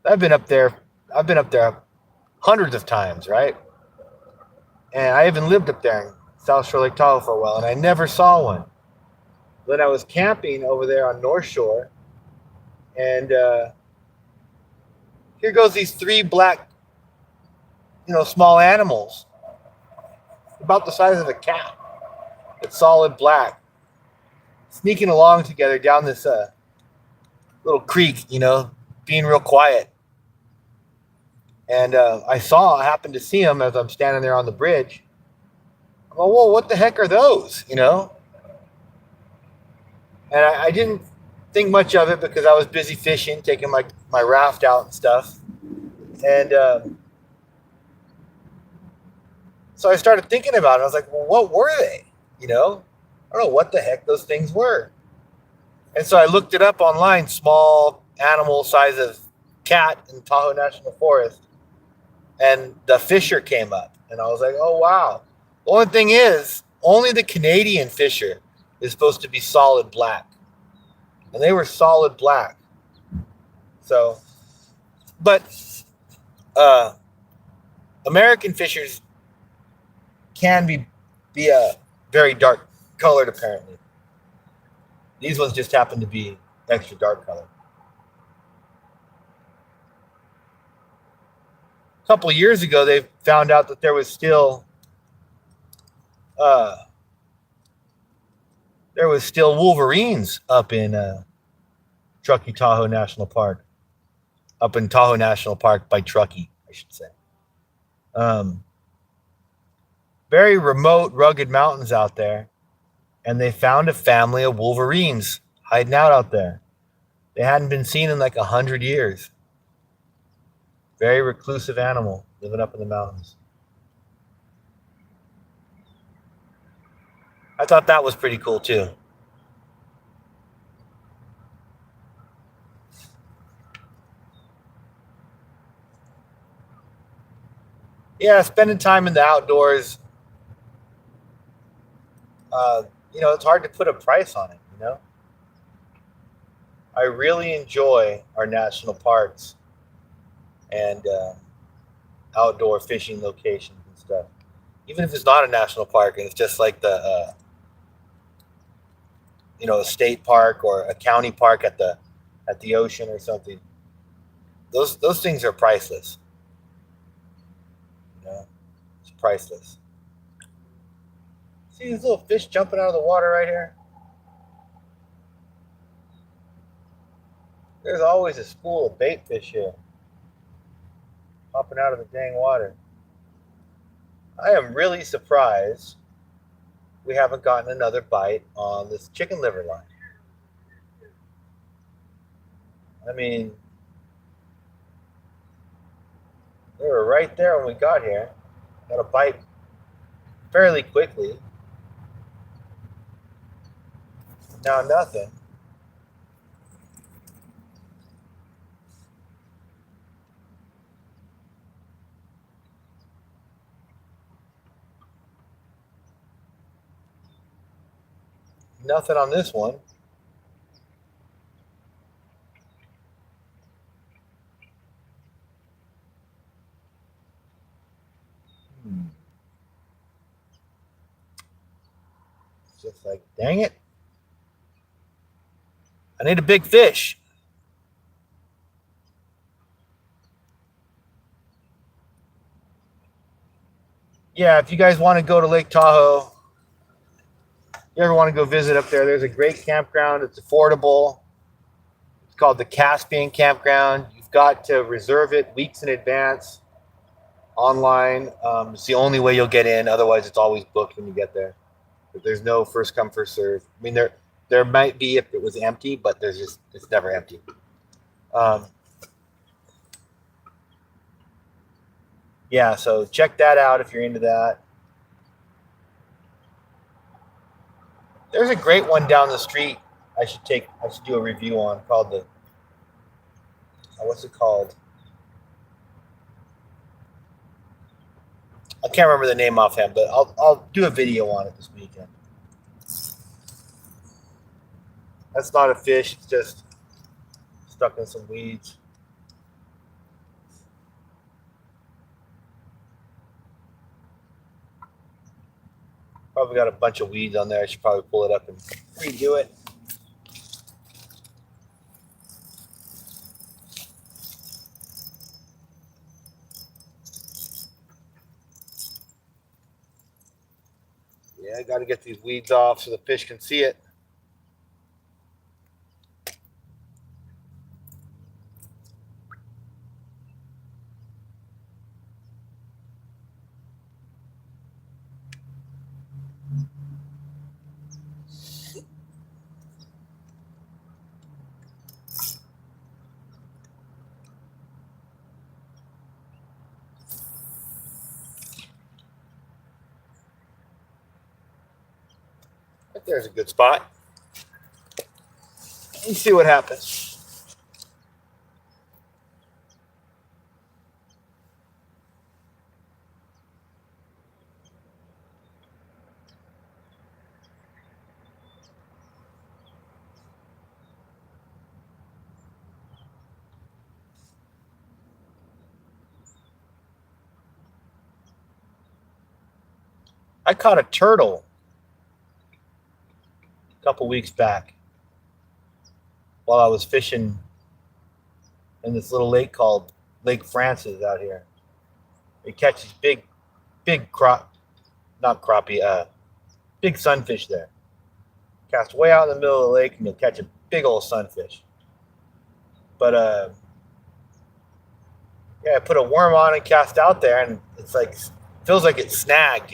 I've been up there hundreds of times, right? And I even lived up there in South Shore Lake Tahoe for a while, and I never saw one. Then I was camping over there on North Shore, and here goes these three black, small animals, about the size of a cat. It's solid black, sneaking along together down this little creek, being real quiet. And I happened to see them as I'm standing there on the bridge. I'm like, whoa, what the heck are those, And I didn't think much of it because I was busy fishing, taking my raft out and stuff. And so I started thinking about it. I was like, well, what were they? I don't know what the heck those things were. And so I looked it up online, small animal size of cat in Tahoe National Forest. And the fisher came up. And I was like, oh, wow. The only thing is, only the Canadian fisher is supposed to be solid black. And they were solid black. So, but American fishers can be a very dark colored, apparently. These ones just happen to be extra dark colored. A couple of years ago, they found out that there was still wolverines up in Truckee Tahoe National Park. Up in Tahoe National Park by Truckee, I should say. Very remote, rugged mountains out there. And they found a family of wolverines hiding out there. They hadn't been seen in like 100 years. Very reclusive animal living up in the mountains. I thought that was pretty cool too. Yeah, spending time in the outdoors, it's hard to put a price on it, I really enjoy our national parks and outdoor fishing locations and stuff. Even if it's not a national park and it's just like the, a state park or a county park at the ocean or something. Those things are priceless. It's priceless. See these little fish jumping out of the water right here? There's always a school of bait fish here, popping out of the dang water. I am really surprised we haven't gotten another bite on this chicken liver line. I mean, they were right there when we got here. Got a bite fairly quickly. Now nothing. Nothing on this one. It's just like, dang it. I need a big fish. Yeah, if you guys want to go to Lake Tahoe, you ever want to go visit up there, there's a great campground. It's affordable. It's called the Caspian Campground. You've got to reserve it weeks in advance online. It's the only way you'll get in. Otherwise, it's always booked when you get there. But there's no first come first serve. I mean, there might be if it was empty, but it's never empty. Yeah, so check that out if you're into that. There's a great one down the street. I should do a review on called the what's it called? I can't remember the name offhand, but I'll do a video on it this weekend. That's not a fish. It's just stuck in some weeds. Probably got a bunch of weeds on there. I should probably pull it up and redo it. Yeah, I got to get these weeds off so the fish can see it. Right there's a good spot. Let's see what happens. I caught a turtle a couple weeks back while I was fishing in this little lake called Lake Francis out here. They catch these big big sunfish there. Cast way out in the middle of the lake and you'll catch a big old sunfish. But yeah, I put a worm on and cast out there, and it's like feels like it's snagged,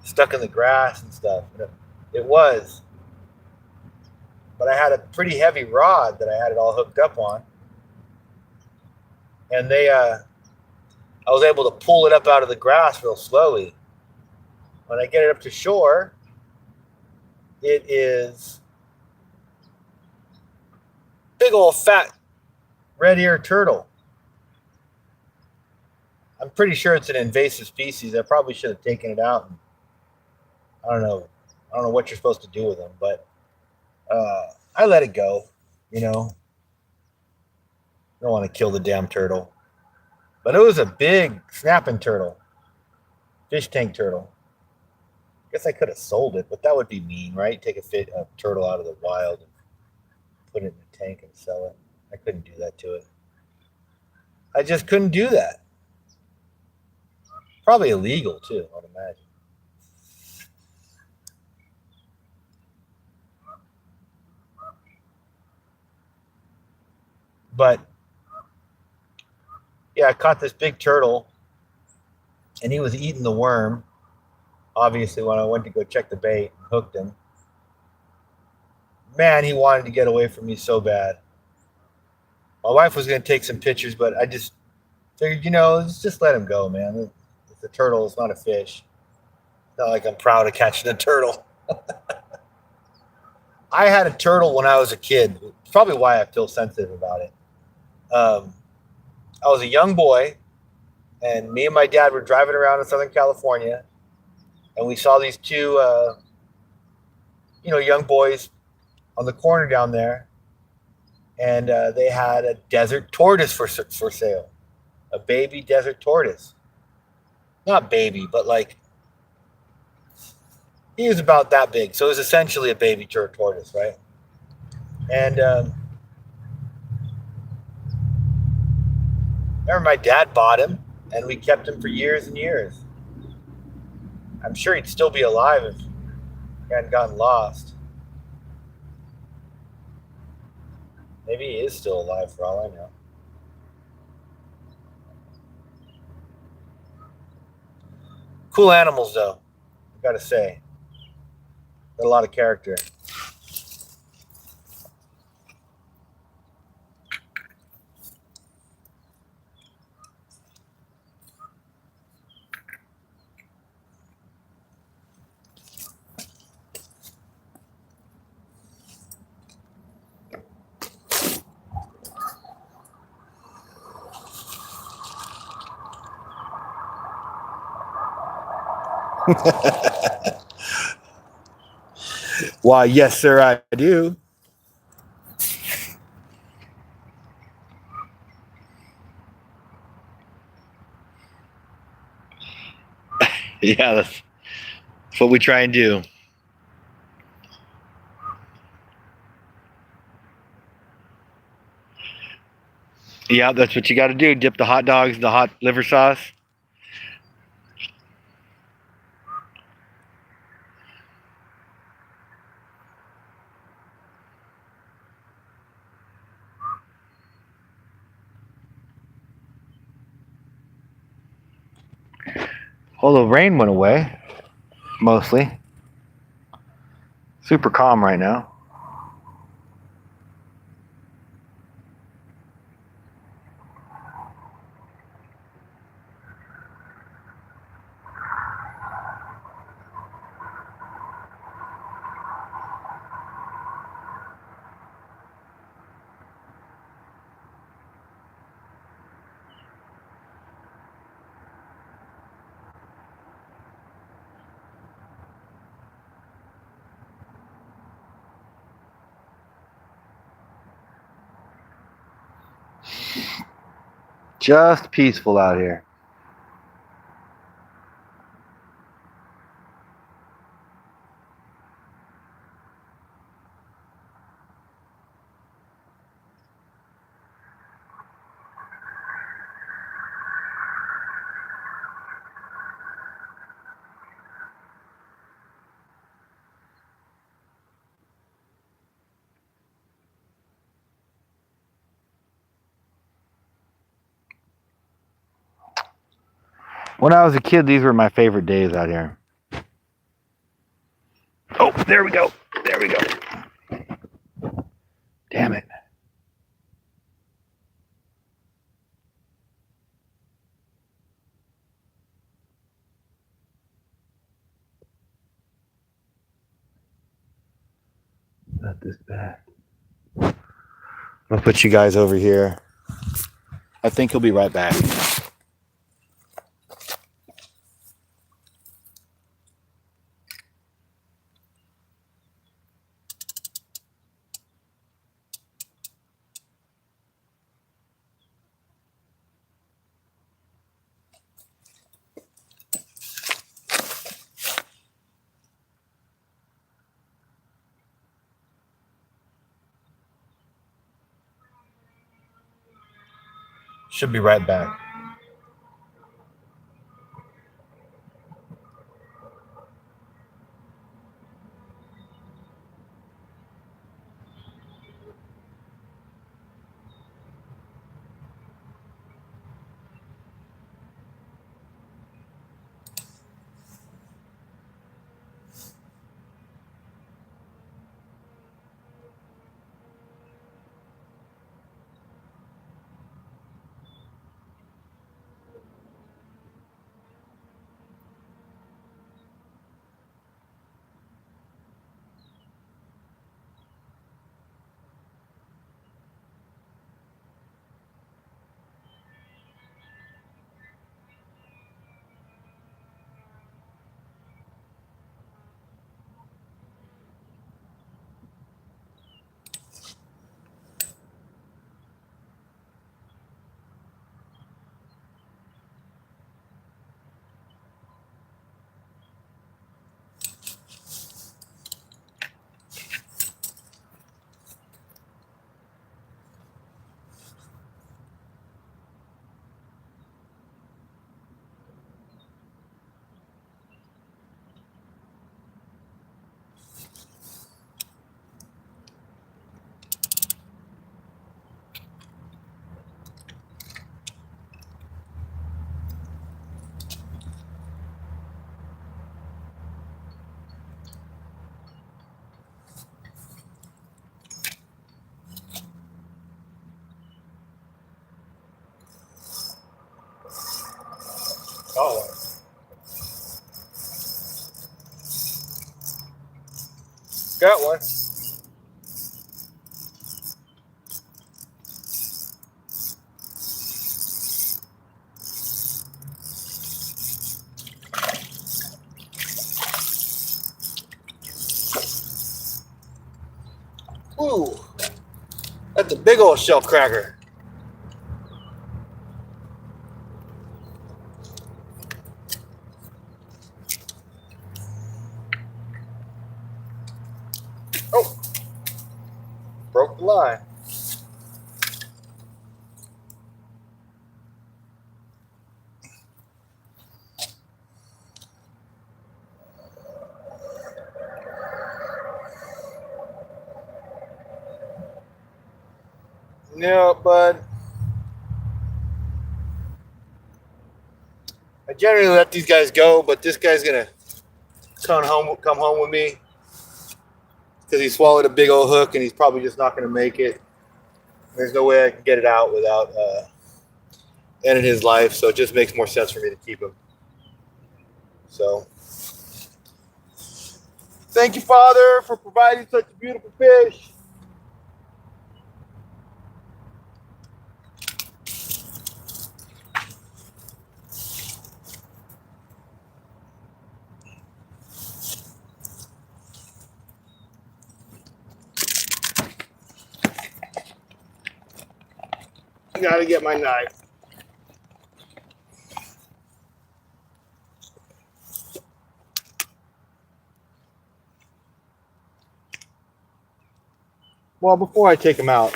stuck in the grass and stuff. It was, but I had a pretty heavy rod that I had it all hooked up on, and I was able to pull it up out of the grass real slowly. When I get it up to shore, it is big old fat red-eared turtle. I'm pretty sure it's an invasive species. I probably should have taken it out. And I don't know what you're supposed to do with them, but I let it go. I don't want to kill the damn turtle. But it was a big snapping turtle, fish tank turtle. I guess I could have sold it, but that would be mean, right? Take a turtle out of the wild and put it in a tank and sell it. I couldn't do that to it. I just couldn't do that. Probably illegal too, I'd imagine. But yeah, I caught this big turtle, and he was eating the worm. Obviously, when I went to go check the bait and hooked him, man, he wanted to get away from me so bad. My wife was going to take some pictures, but I just figured, let's just let him go, man. It's a turtle. It's not a fish. It's not like I'm proud of catching a turtle. I had a turtle when I was a kid. It's probably why I feel sensitive about it. I was a young boy, and me and my dad were driving around in Southern California, and we saw these two, young boys on the corner down there, and they had a desert tortoise for sale, a baby desert tortoise. Not baby, but like He was about that big, so it was essentially a baby tortoise, right? And remember, my dad bought him, and we kept him for years and years. I'm sure he'd still be alive if he hadn't gotten lost. Maybe he is still alive for all I know. Cool animals, though, I gotta say. Got a lot of character. Why, yes, sir, I do. Yeah, that's what we try and do. Yeah, that's what you got to do. Dip the hot dogs in the hot liver sauce. Well, the rain went away, mostly. Super calm right now. Just peaceful out here. When I was a kid, these were my favorite days out here. Oh, there we go. There we go. Damn it. Not this bad. I'll put you guys over here. I think he'll be right back. Should be right back. Oh, got one. Ooh, that's a big old shell cracker. Oh, broke the line. No, bud. I generally let these guys go, but this guy's gonna come home with me because he swallowed a big old hook and he's probably just not gonna make it. There's no way I can get it out without ending his life, so it just makes more sense for me to keep him. So, thank you, Father, for providing such a beautiful fish. I gotta get my knife. Well, before I take him out,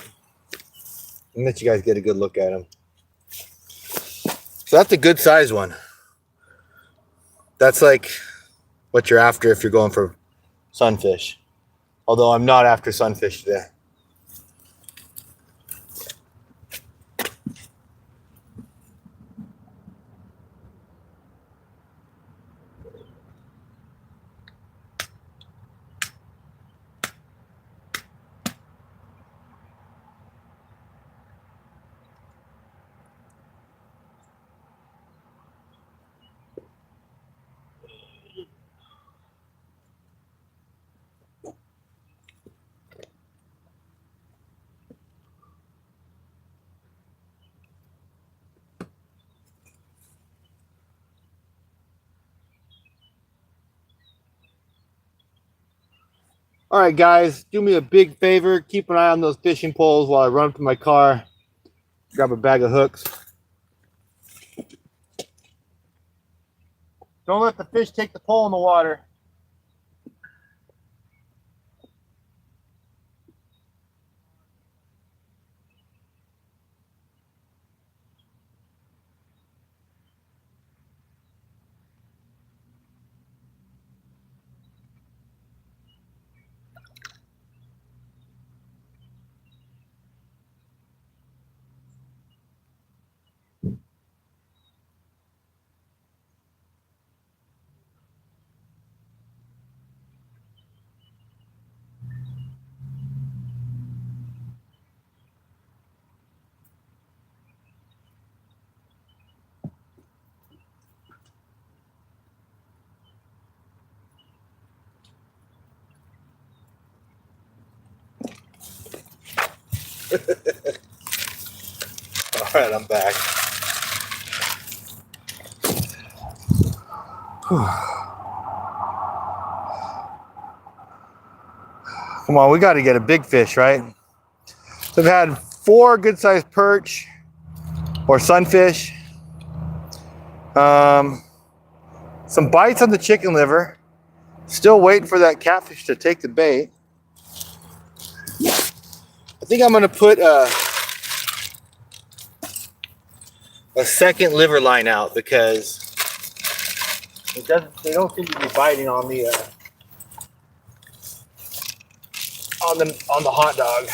I'll let you guys get a good look at him. So that's a good size one. That's like what you're after if you're going for sunfish. Although I'm not after sunfish today. All right, guys, do me a big favor. Keep an eye on those fishing poles while I run to my car, grab a bag of hooks. Don't let the fish take the pole in the water. All right, I'm back. Come on, we got to get a big fish, right? So I've had 4 good-sized perch or sunfish, some bites on the chicken liver. Still waiting for that catfish to take the bait. I think I'm gonna put a second liver line out because they don't seem to be biting on the on the hot dog.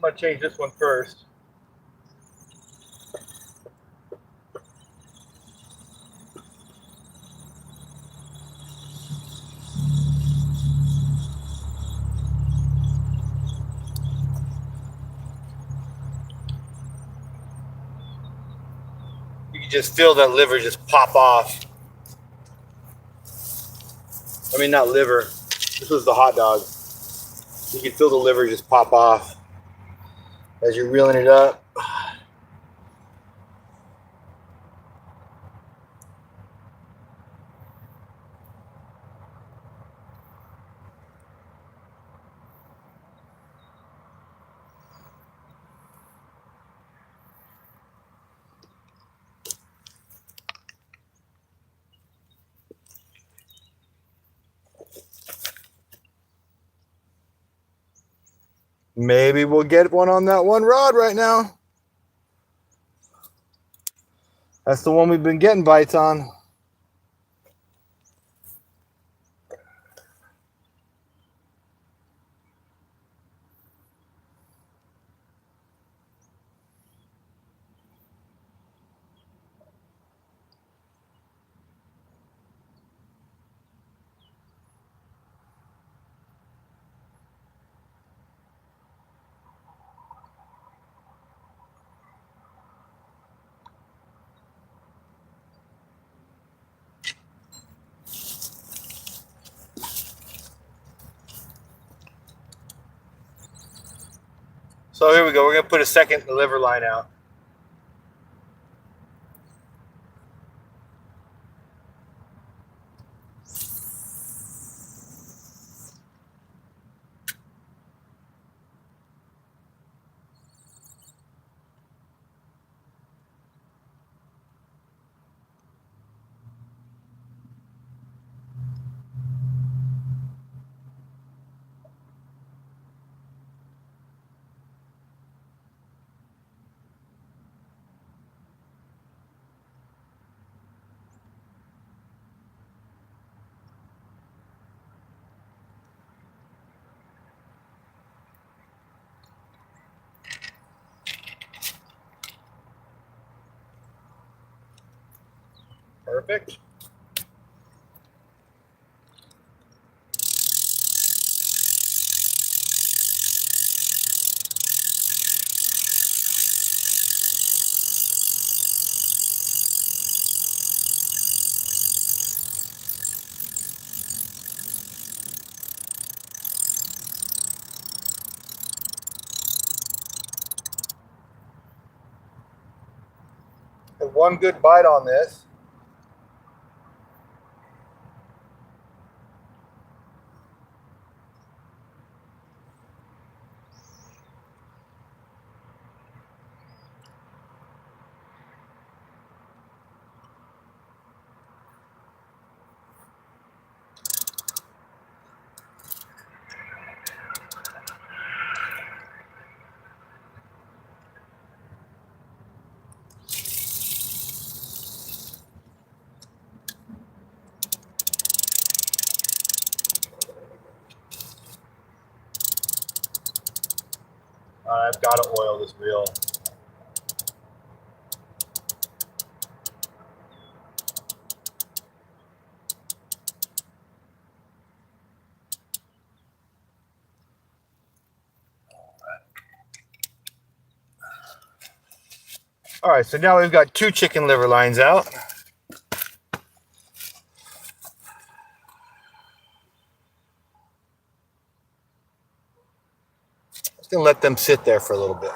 gonna change this one first. You can just feel that liver just pop off. I mean, not liver. This was the hot dog. You can feel the liver just pop off as you're reeling it up. Maybe we'll get one on that one rod right now. That's the one we've been getting bites on. So here we go. We're gonna put a second liver line out. Perfect. And one good bite on this. I've got to oil this reel. All right, so now we've got 2 chicken liver lines out. Just gonna let them sit there for a little bit.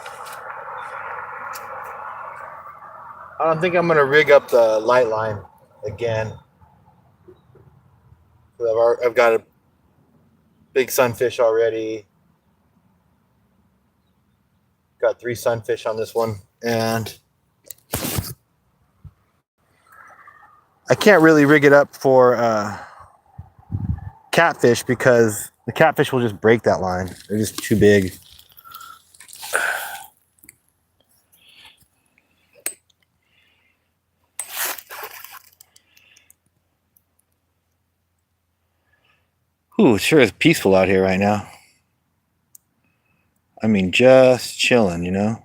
I don't think I'm gonna rig up the light line again. I've got a big sunfish already. Got 3 sunfish on this one, and I can't really rig it up for catfish because the catfish will just break that line. They're just too big. Ooh, it sure is peaceful out here right now. I mean, just chilling, you know?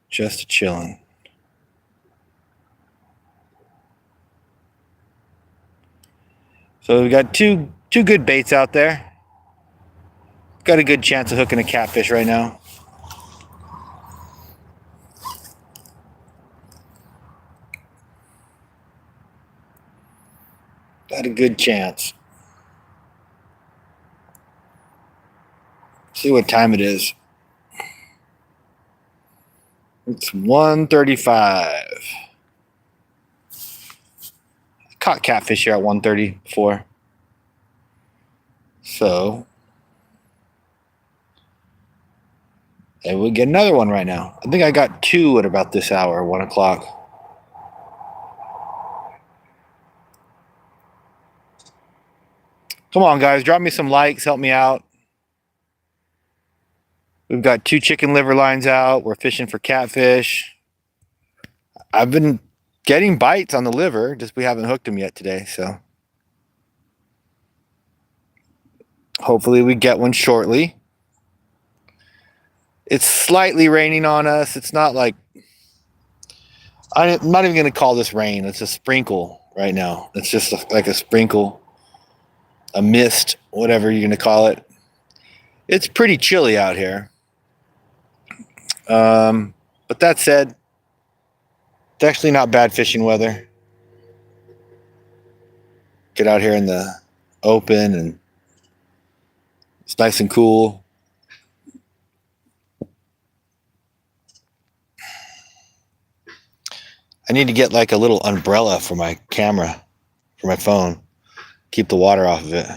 Just chilling. So we got two good baits out there. Got a good chance of hooking a catfish right now. Got a good chance. See what time it is. It's 1:35. Caught catfish here at 1:30 before. So I will get another one right now. I think I got two at about this hour, 1 o'clock. Come on, guys, drop me some likes, help me out. We've got 2 chicken liver lines out. We're fishing for catfish. I've been getting bites on the liver, just we haven't hooked them yet today, so hopefully we get one shortly. It's slightly raining on us. It's not like, I'm not even going to call this rain. It's a sprinkle right now. It's just like a sprinkle, a mist, whatever you're going to call it. It's pretty chilly out here. But that said, it's actually not bad fishing weather. Get out here in the open and it's nice and cool. I need to get like a little umbrella for my camera, for my phone. Keep the water off of it.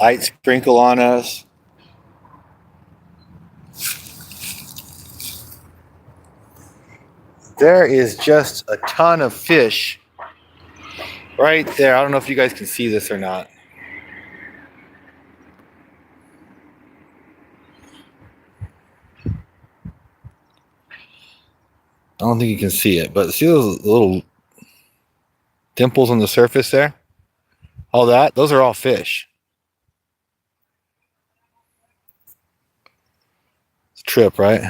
Light sprinkle on us. There is just a ton of fish right there. I don't know if you guys can see this or not. I don't think you can see it, but see those little dimples on the surface there? All that, those are all fish. It's a trip, right?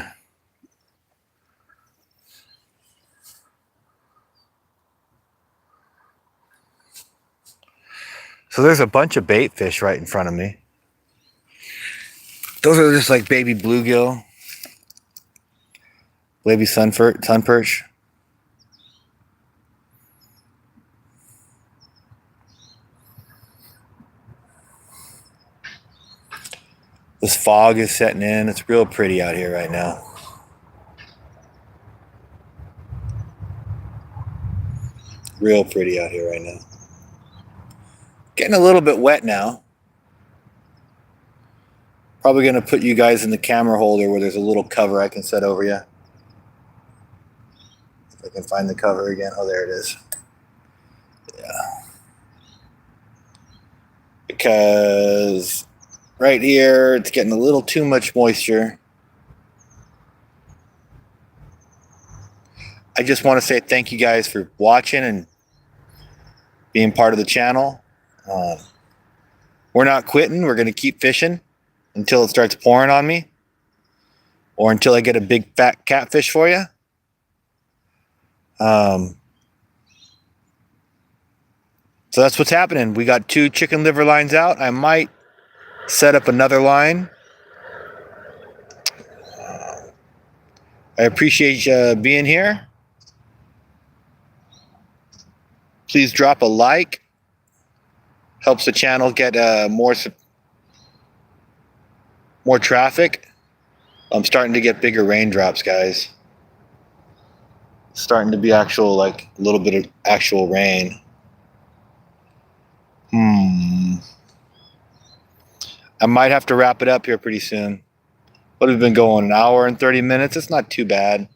So there's a bunch of bait fish right in front of me. Those are just like baby bluegill, baby sun perch. This fog is setting in. It's real pretty out here right now. Real pretty out here right now. Getting a little bit wet now. Probably going to put you guys in the camera holder where there's a little cover I can set over you. If I can find the cover again. Oh, there it is. Yeah. Because right here, it's getting a little too much moisture. I just want to say thank you guys for watching and being part of the channel. We're not quitting. We're going to keep fishing until it starts pouring on me or until I get a big fat catfish for you. So that's what's happening. We got 2 chicken liver lines out. I might set up another line. I appreciate you being here. Please drop a like. Helps the channel get more traffic. I'm starting to get bigger raindrops, guys. Starting to be actual, like a little bit of actual rain. I might have to wrap it up here pretty soon. But we've been going an hour and 30 minutes. It's not too bad.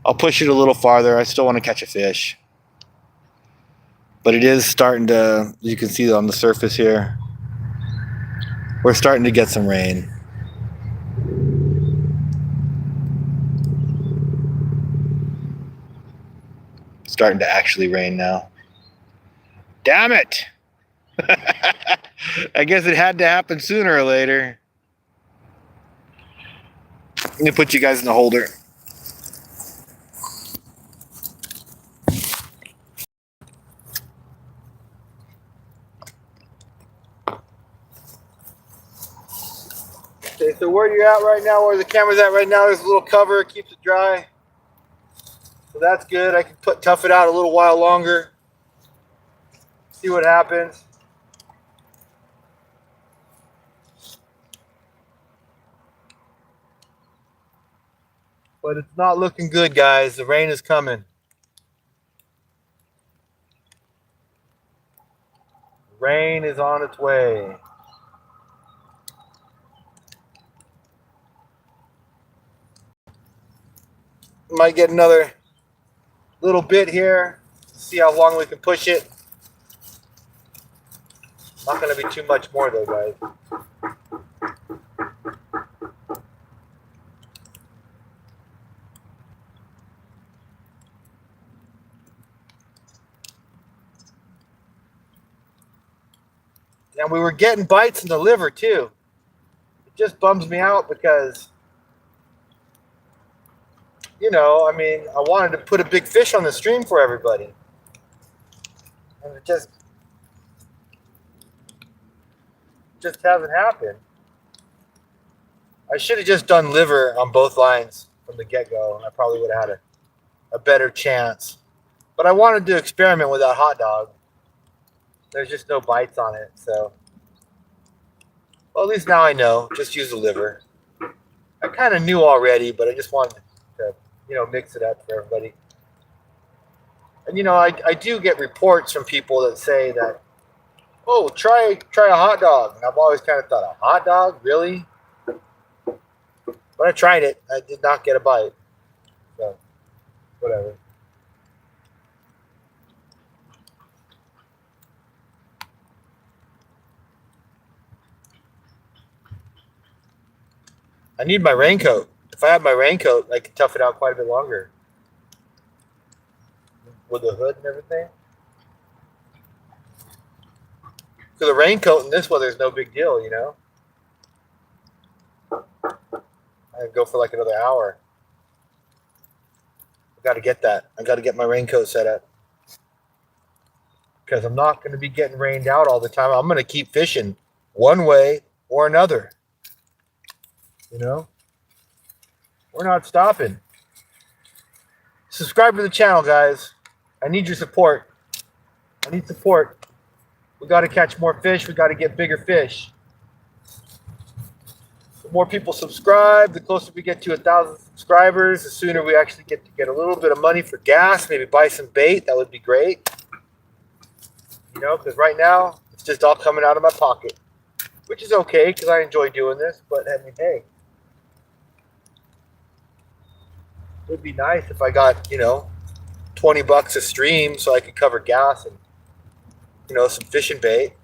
I'll push it a little farther. I still want to catch a fish. But it is starting to, you can see on the surface here, we're starting to get some rain. Starting to actually rain now. Damn it! I guess it had to happen sooner or later. Let me put you guys in the holder. Okay, so where you're at right now, where the camera's at right now, there's a little cover, it keeps it dry. So that's good. I can tough it out a little while longer. See what happens. But it's not looking good, guys. The rain is coming. Rain is on its way. Might get another little bit here. See how long we can push it. Not going to be too much more though, guys. And we were getting bites in the liver too. It just bums me out because, you know, I mean, I wanted to put a big fish on the stream for everybody. And it just hasn't happened. I should have just done liver on both lines from the get-go, and I probably would have had a better chance. But I wanted to experiment with that hot dog. There's just no bites on it, so. Well, at least now I know. Just use the liver. I kind of knew already, but I just wanted to, you know, mix it up for everybody. And, you know, I do get reports from people that say that, oh, try a hot dog. And I've always kind of thought, a hot dog? Really? When I tried it, I did not get a bite. So, whatever. I need my raincoat. If I had my raincoat, I could tough it out quite a bit longer. With the hood and everything. So the raincoat in this weather is no big deal, you know? I could go for like another hour. I got to get that. I got to get my raincoat set up. Because I'm not going to be getting rained out all the time. I'm going to keep fishing one way or another. You know? We're not stopping. Subscribe to the channel, guys. I need your support. I need support. We got to catch more fish. We got to get bigger fish. The more people subscribe, the closer we get to 1,000 subscribers, the sooner we actually get to get a little bit of money for gas, maybe buy some bait. That would be great. You know, because right now, it's just all coming out of my pocket. Which is okay, because I enjoy doing this. But, I mean, hey. It would be nice if I got, you know, 20 bucks a stream so I could cover gas and, you know, some fishing bait.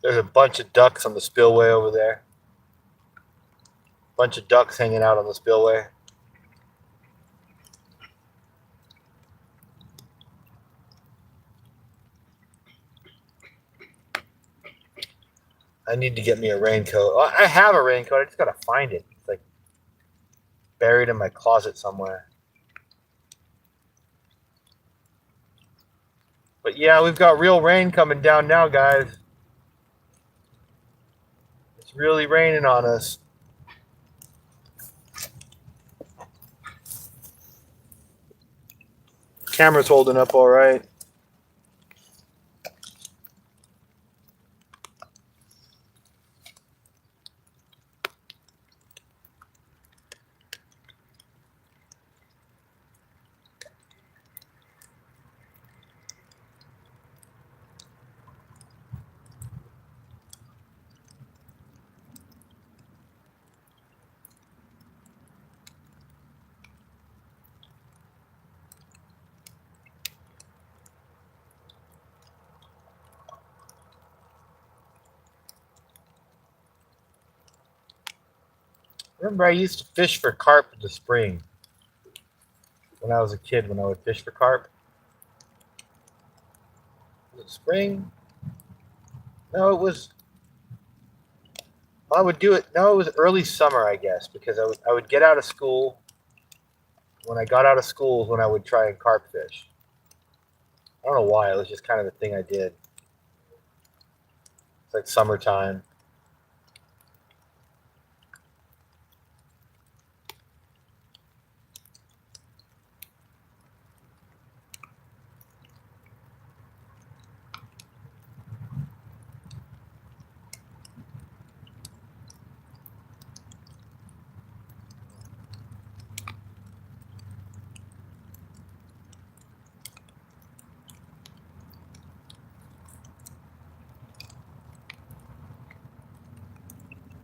There's a bunch of ducks on the spillway over there. Bunch of ducks hanging out on the spillway. I need to get me a raincoat. I have a raincoat. I just gotta find it. It's like buried in my closet somewhere. But yeah, we've got real rain coming down now, guys. It's really raining on us. Camera's holding up all right. Remember, I used to fish for carp in the spring when I was a kid. When I would fish for carp, was it spring? No, it was. I would do it. No, it was early summer, I guess, because I would get out of school. When I got out of school, is when I would try and carp fish. I don't know why. It was just kind of the thing I did. It's like summertime.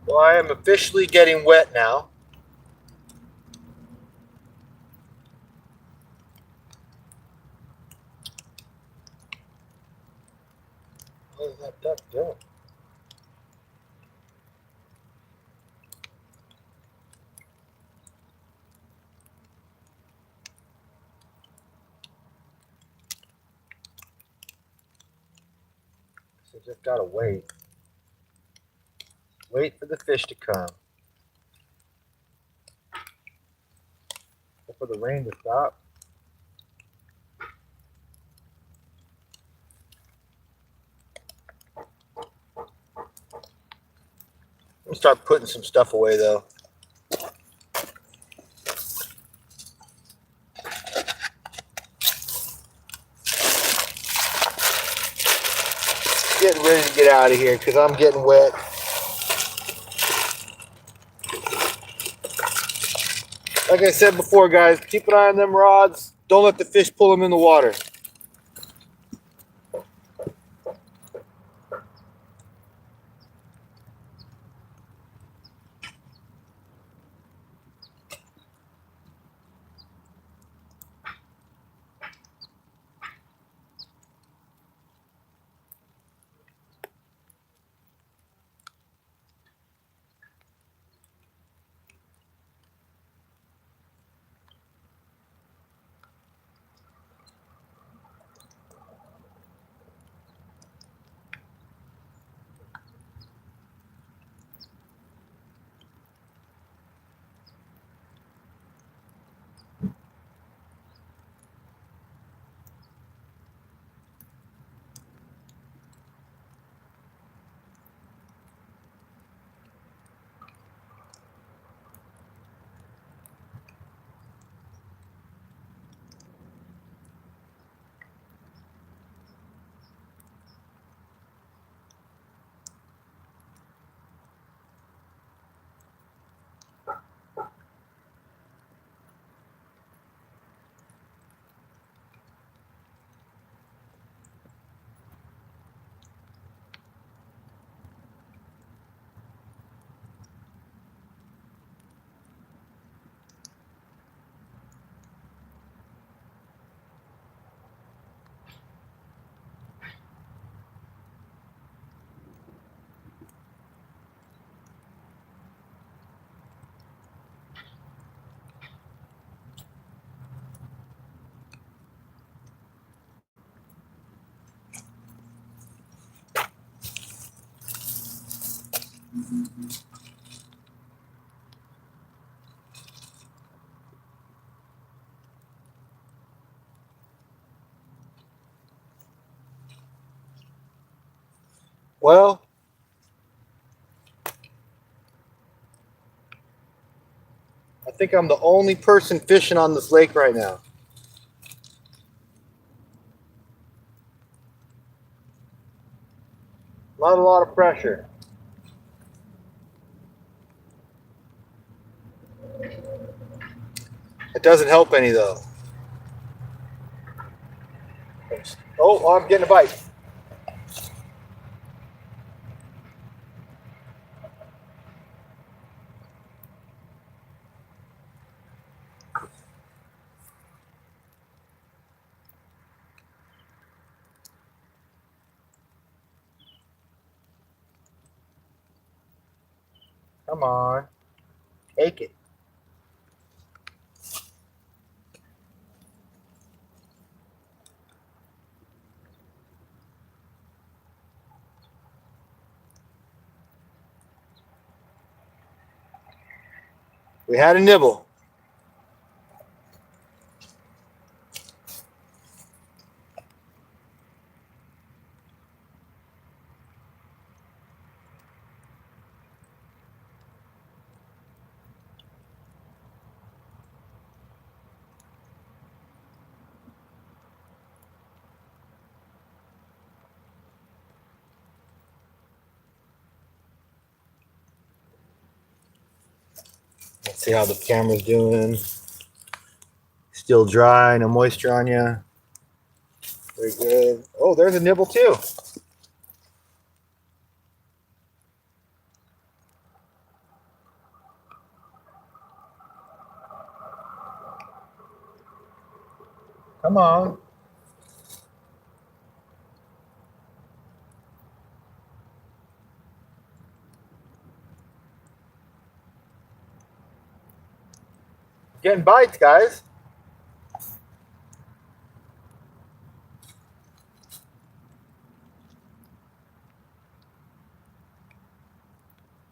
Well, I am officially getting wet now. What is that duck doing? So just gotta wait. Wait for the fish to come. Wait for the rain to stop. I'm gonna start putting some stuff away though. Getting ready to get out of here because I'm getting wet. Like I said before, guys, keep an eye on them rods. Don't let the fish pull them in the water. Well, I think I'm the only person fishing on this lake right now. Not a lot of pressure. It doesn't help any though. Oh, I'm getting a bite. Come on, take it. We had a nibble. Let's see how the camera's doing. Still dry, no moisture on you. Very good. Oh, there's a nibble too. Come on. Getting bites, guys.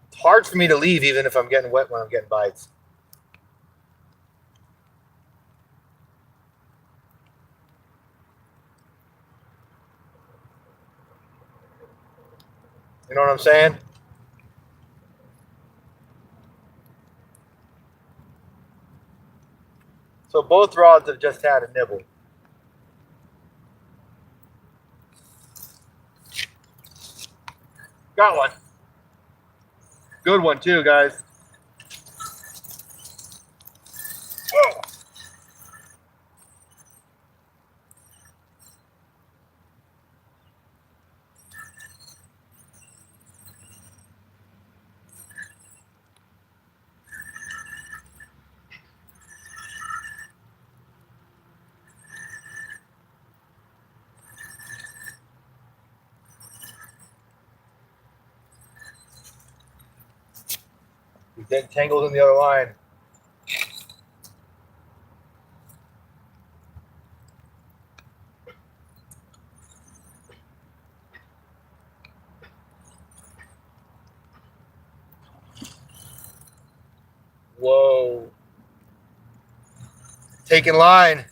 It's hard for me to leave even if I'm getting wet when I'm getting bites. You know what I'm saying? So both rods have just had a nibble. Got one. Good one too, guys. Whoa. He's getting tangled in the other line. Whoa. Taking line.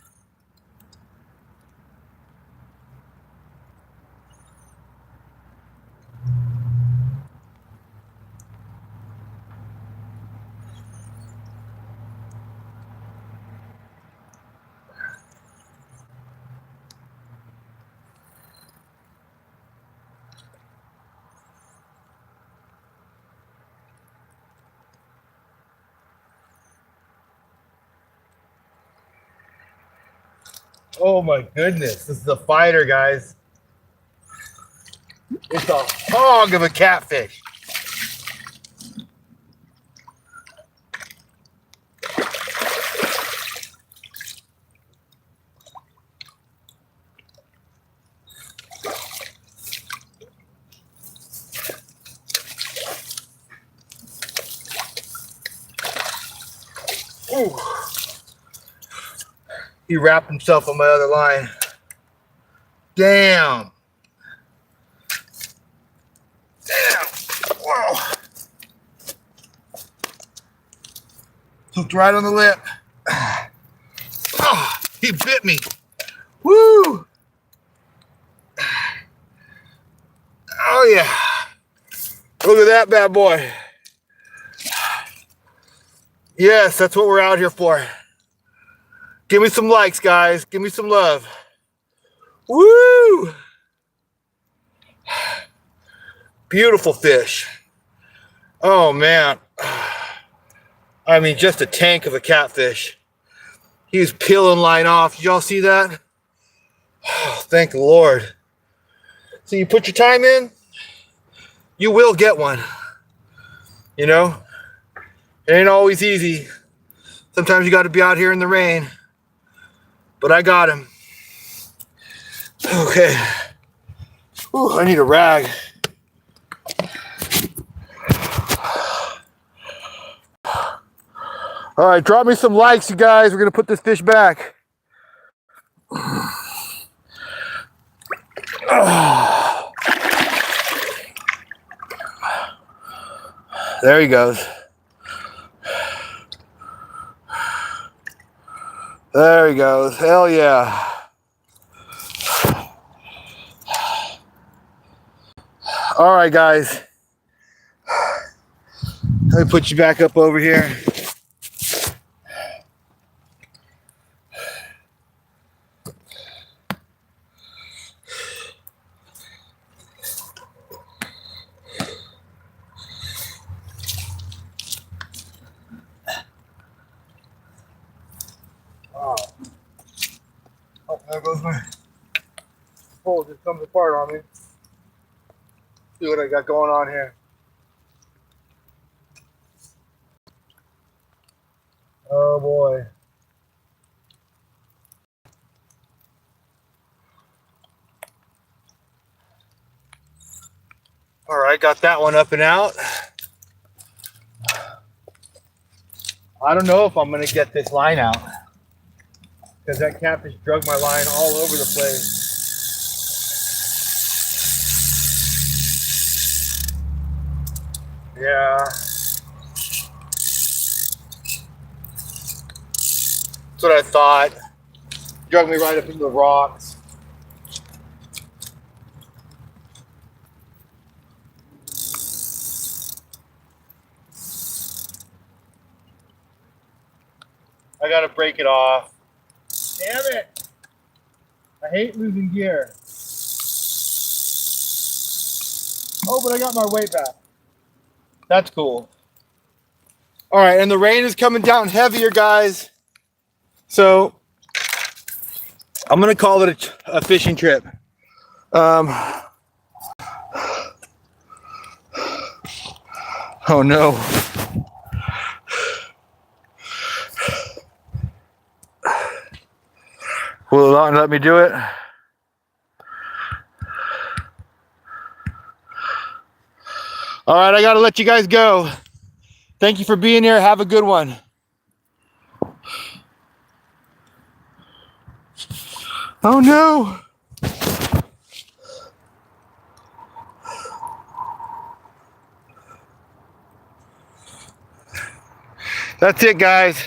Oh my goodness. This is a fighter, guys. It's a hog of a catfish. Ooh. He wrapped himself on my other line. Damn. Damn. Whoa. Hooked right on the lip. Oh, he bit me. Woo! Oh yeah. Look at that bad boy. Yes, that's what we're out here for. Give me some likes, guys. Give me some love. Woo! Beautiful fish. Oh man. I mean, just a tank of a catfish. He was peeling line off. Did y'all see that? Oh, thank the Lord. So you put your time in, you will get one. You know? It ain't always easy. Sometimes you got to be out here in the rain. But I got him. Okay. Ooh, I need a rag. All right, drop me some likes, you guys. We're going to put this fish back. There he goes. There he goes. Hell yeah. All right, guys. Let me put you back up over here. Oh, there goes my pole. Just comes apart on me. See what I got going on here. Oh boy. All right, got that one up and out. I don't know if I'm gonna get this line out because that catfish drug my line all over the place. Yeah. That's what I thought. Drug me right up into the rocks. I gotta break it off. Damn it! I hate losing gear. Oh, but I got my weight back. That's cool. All right, and the rain is coming down heavier, guys. So I'm gonna call it a fishing trip. Oh no. Will it not let me do it? All right, I gotta let you guys go. Thank you for being here. Have a good one. Oh no. That's it, guys.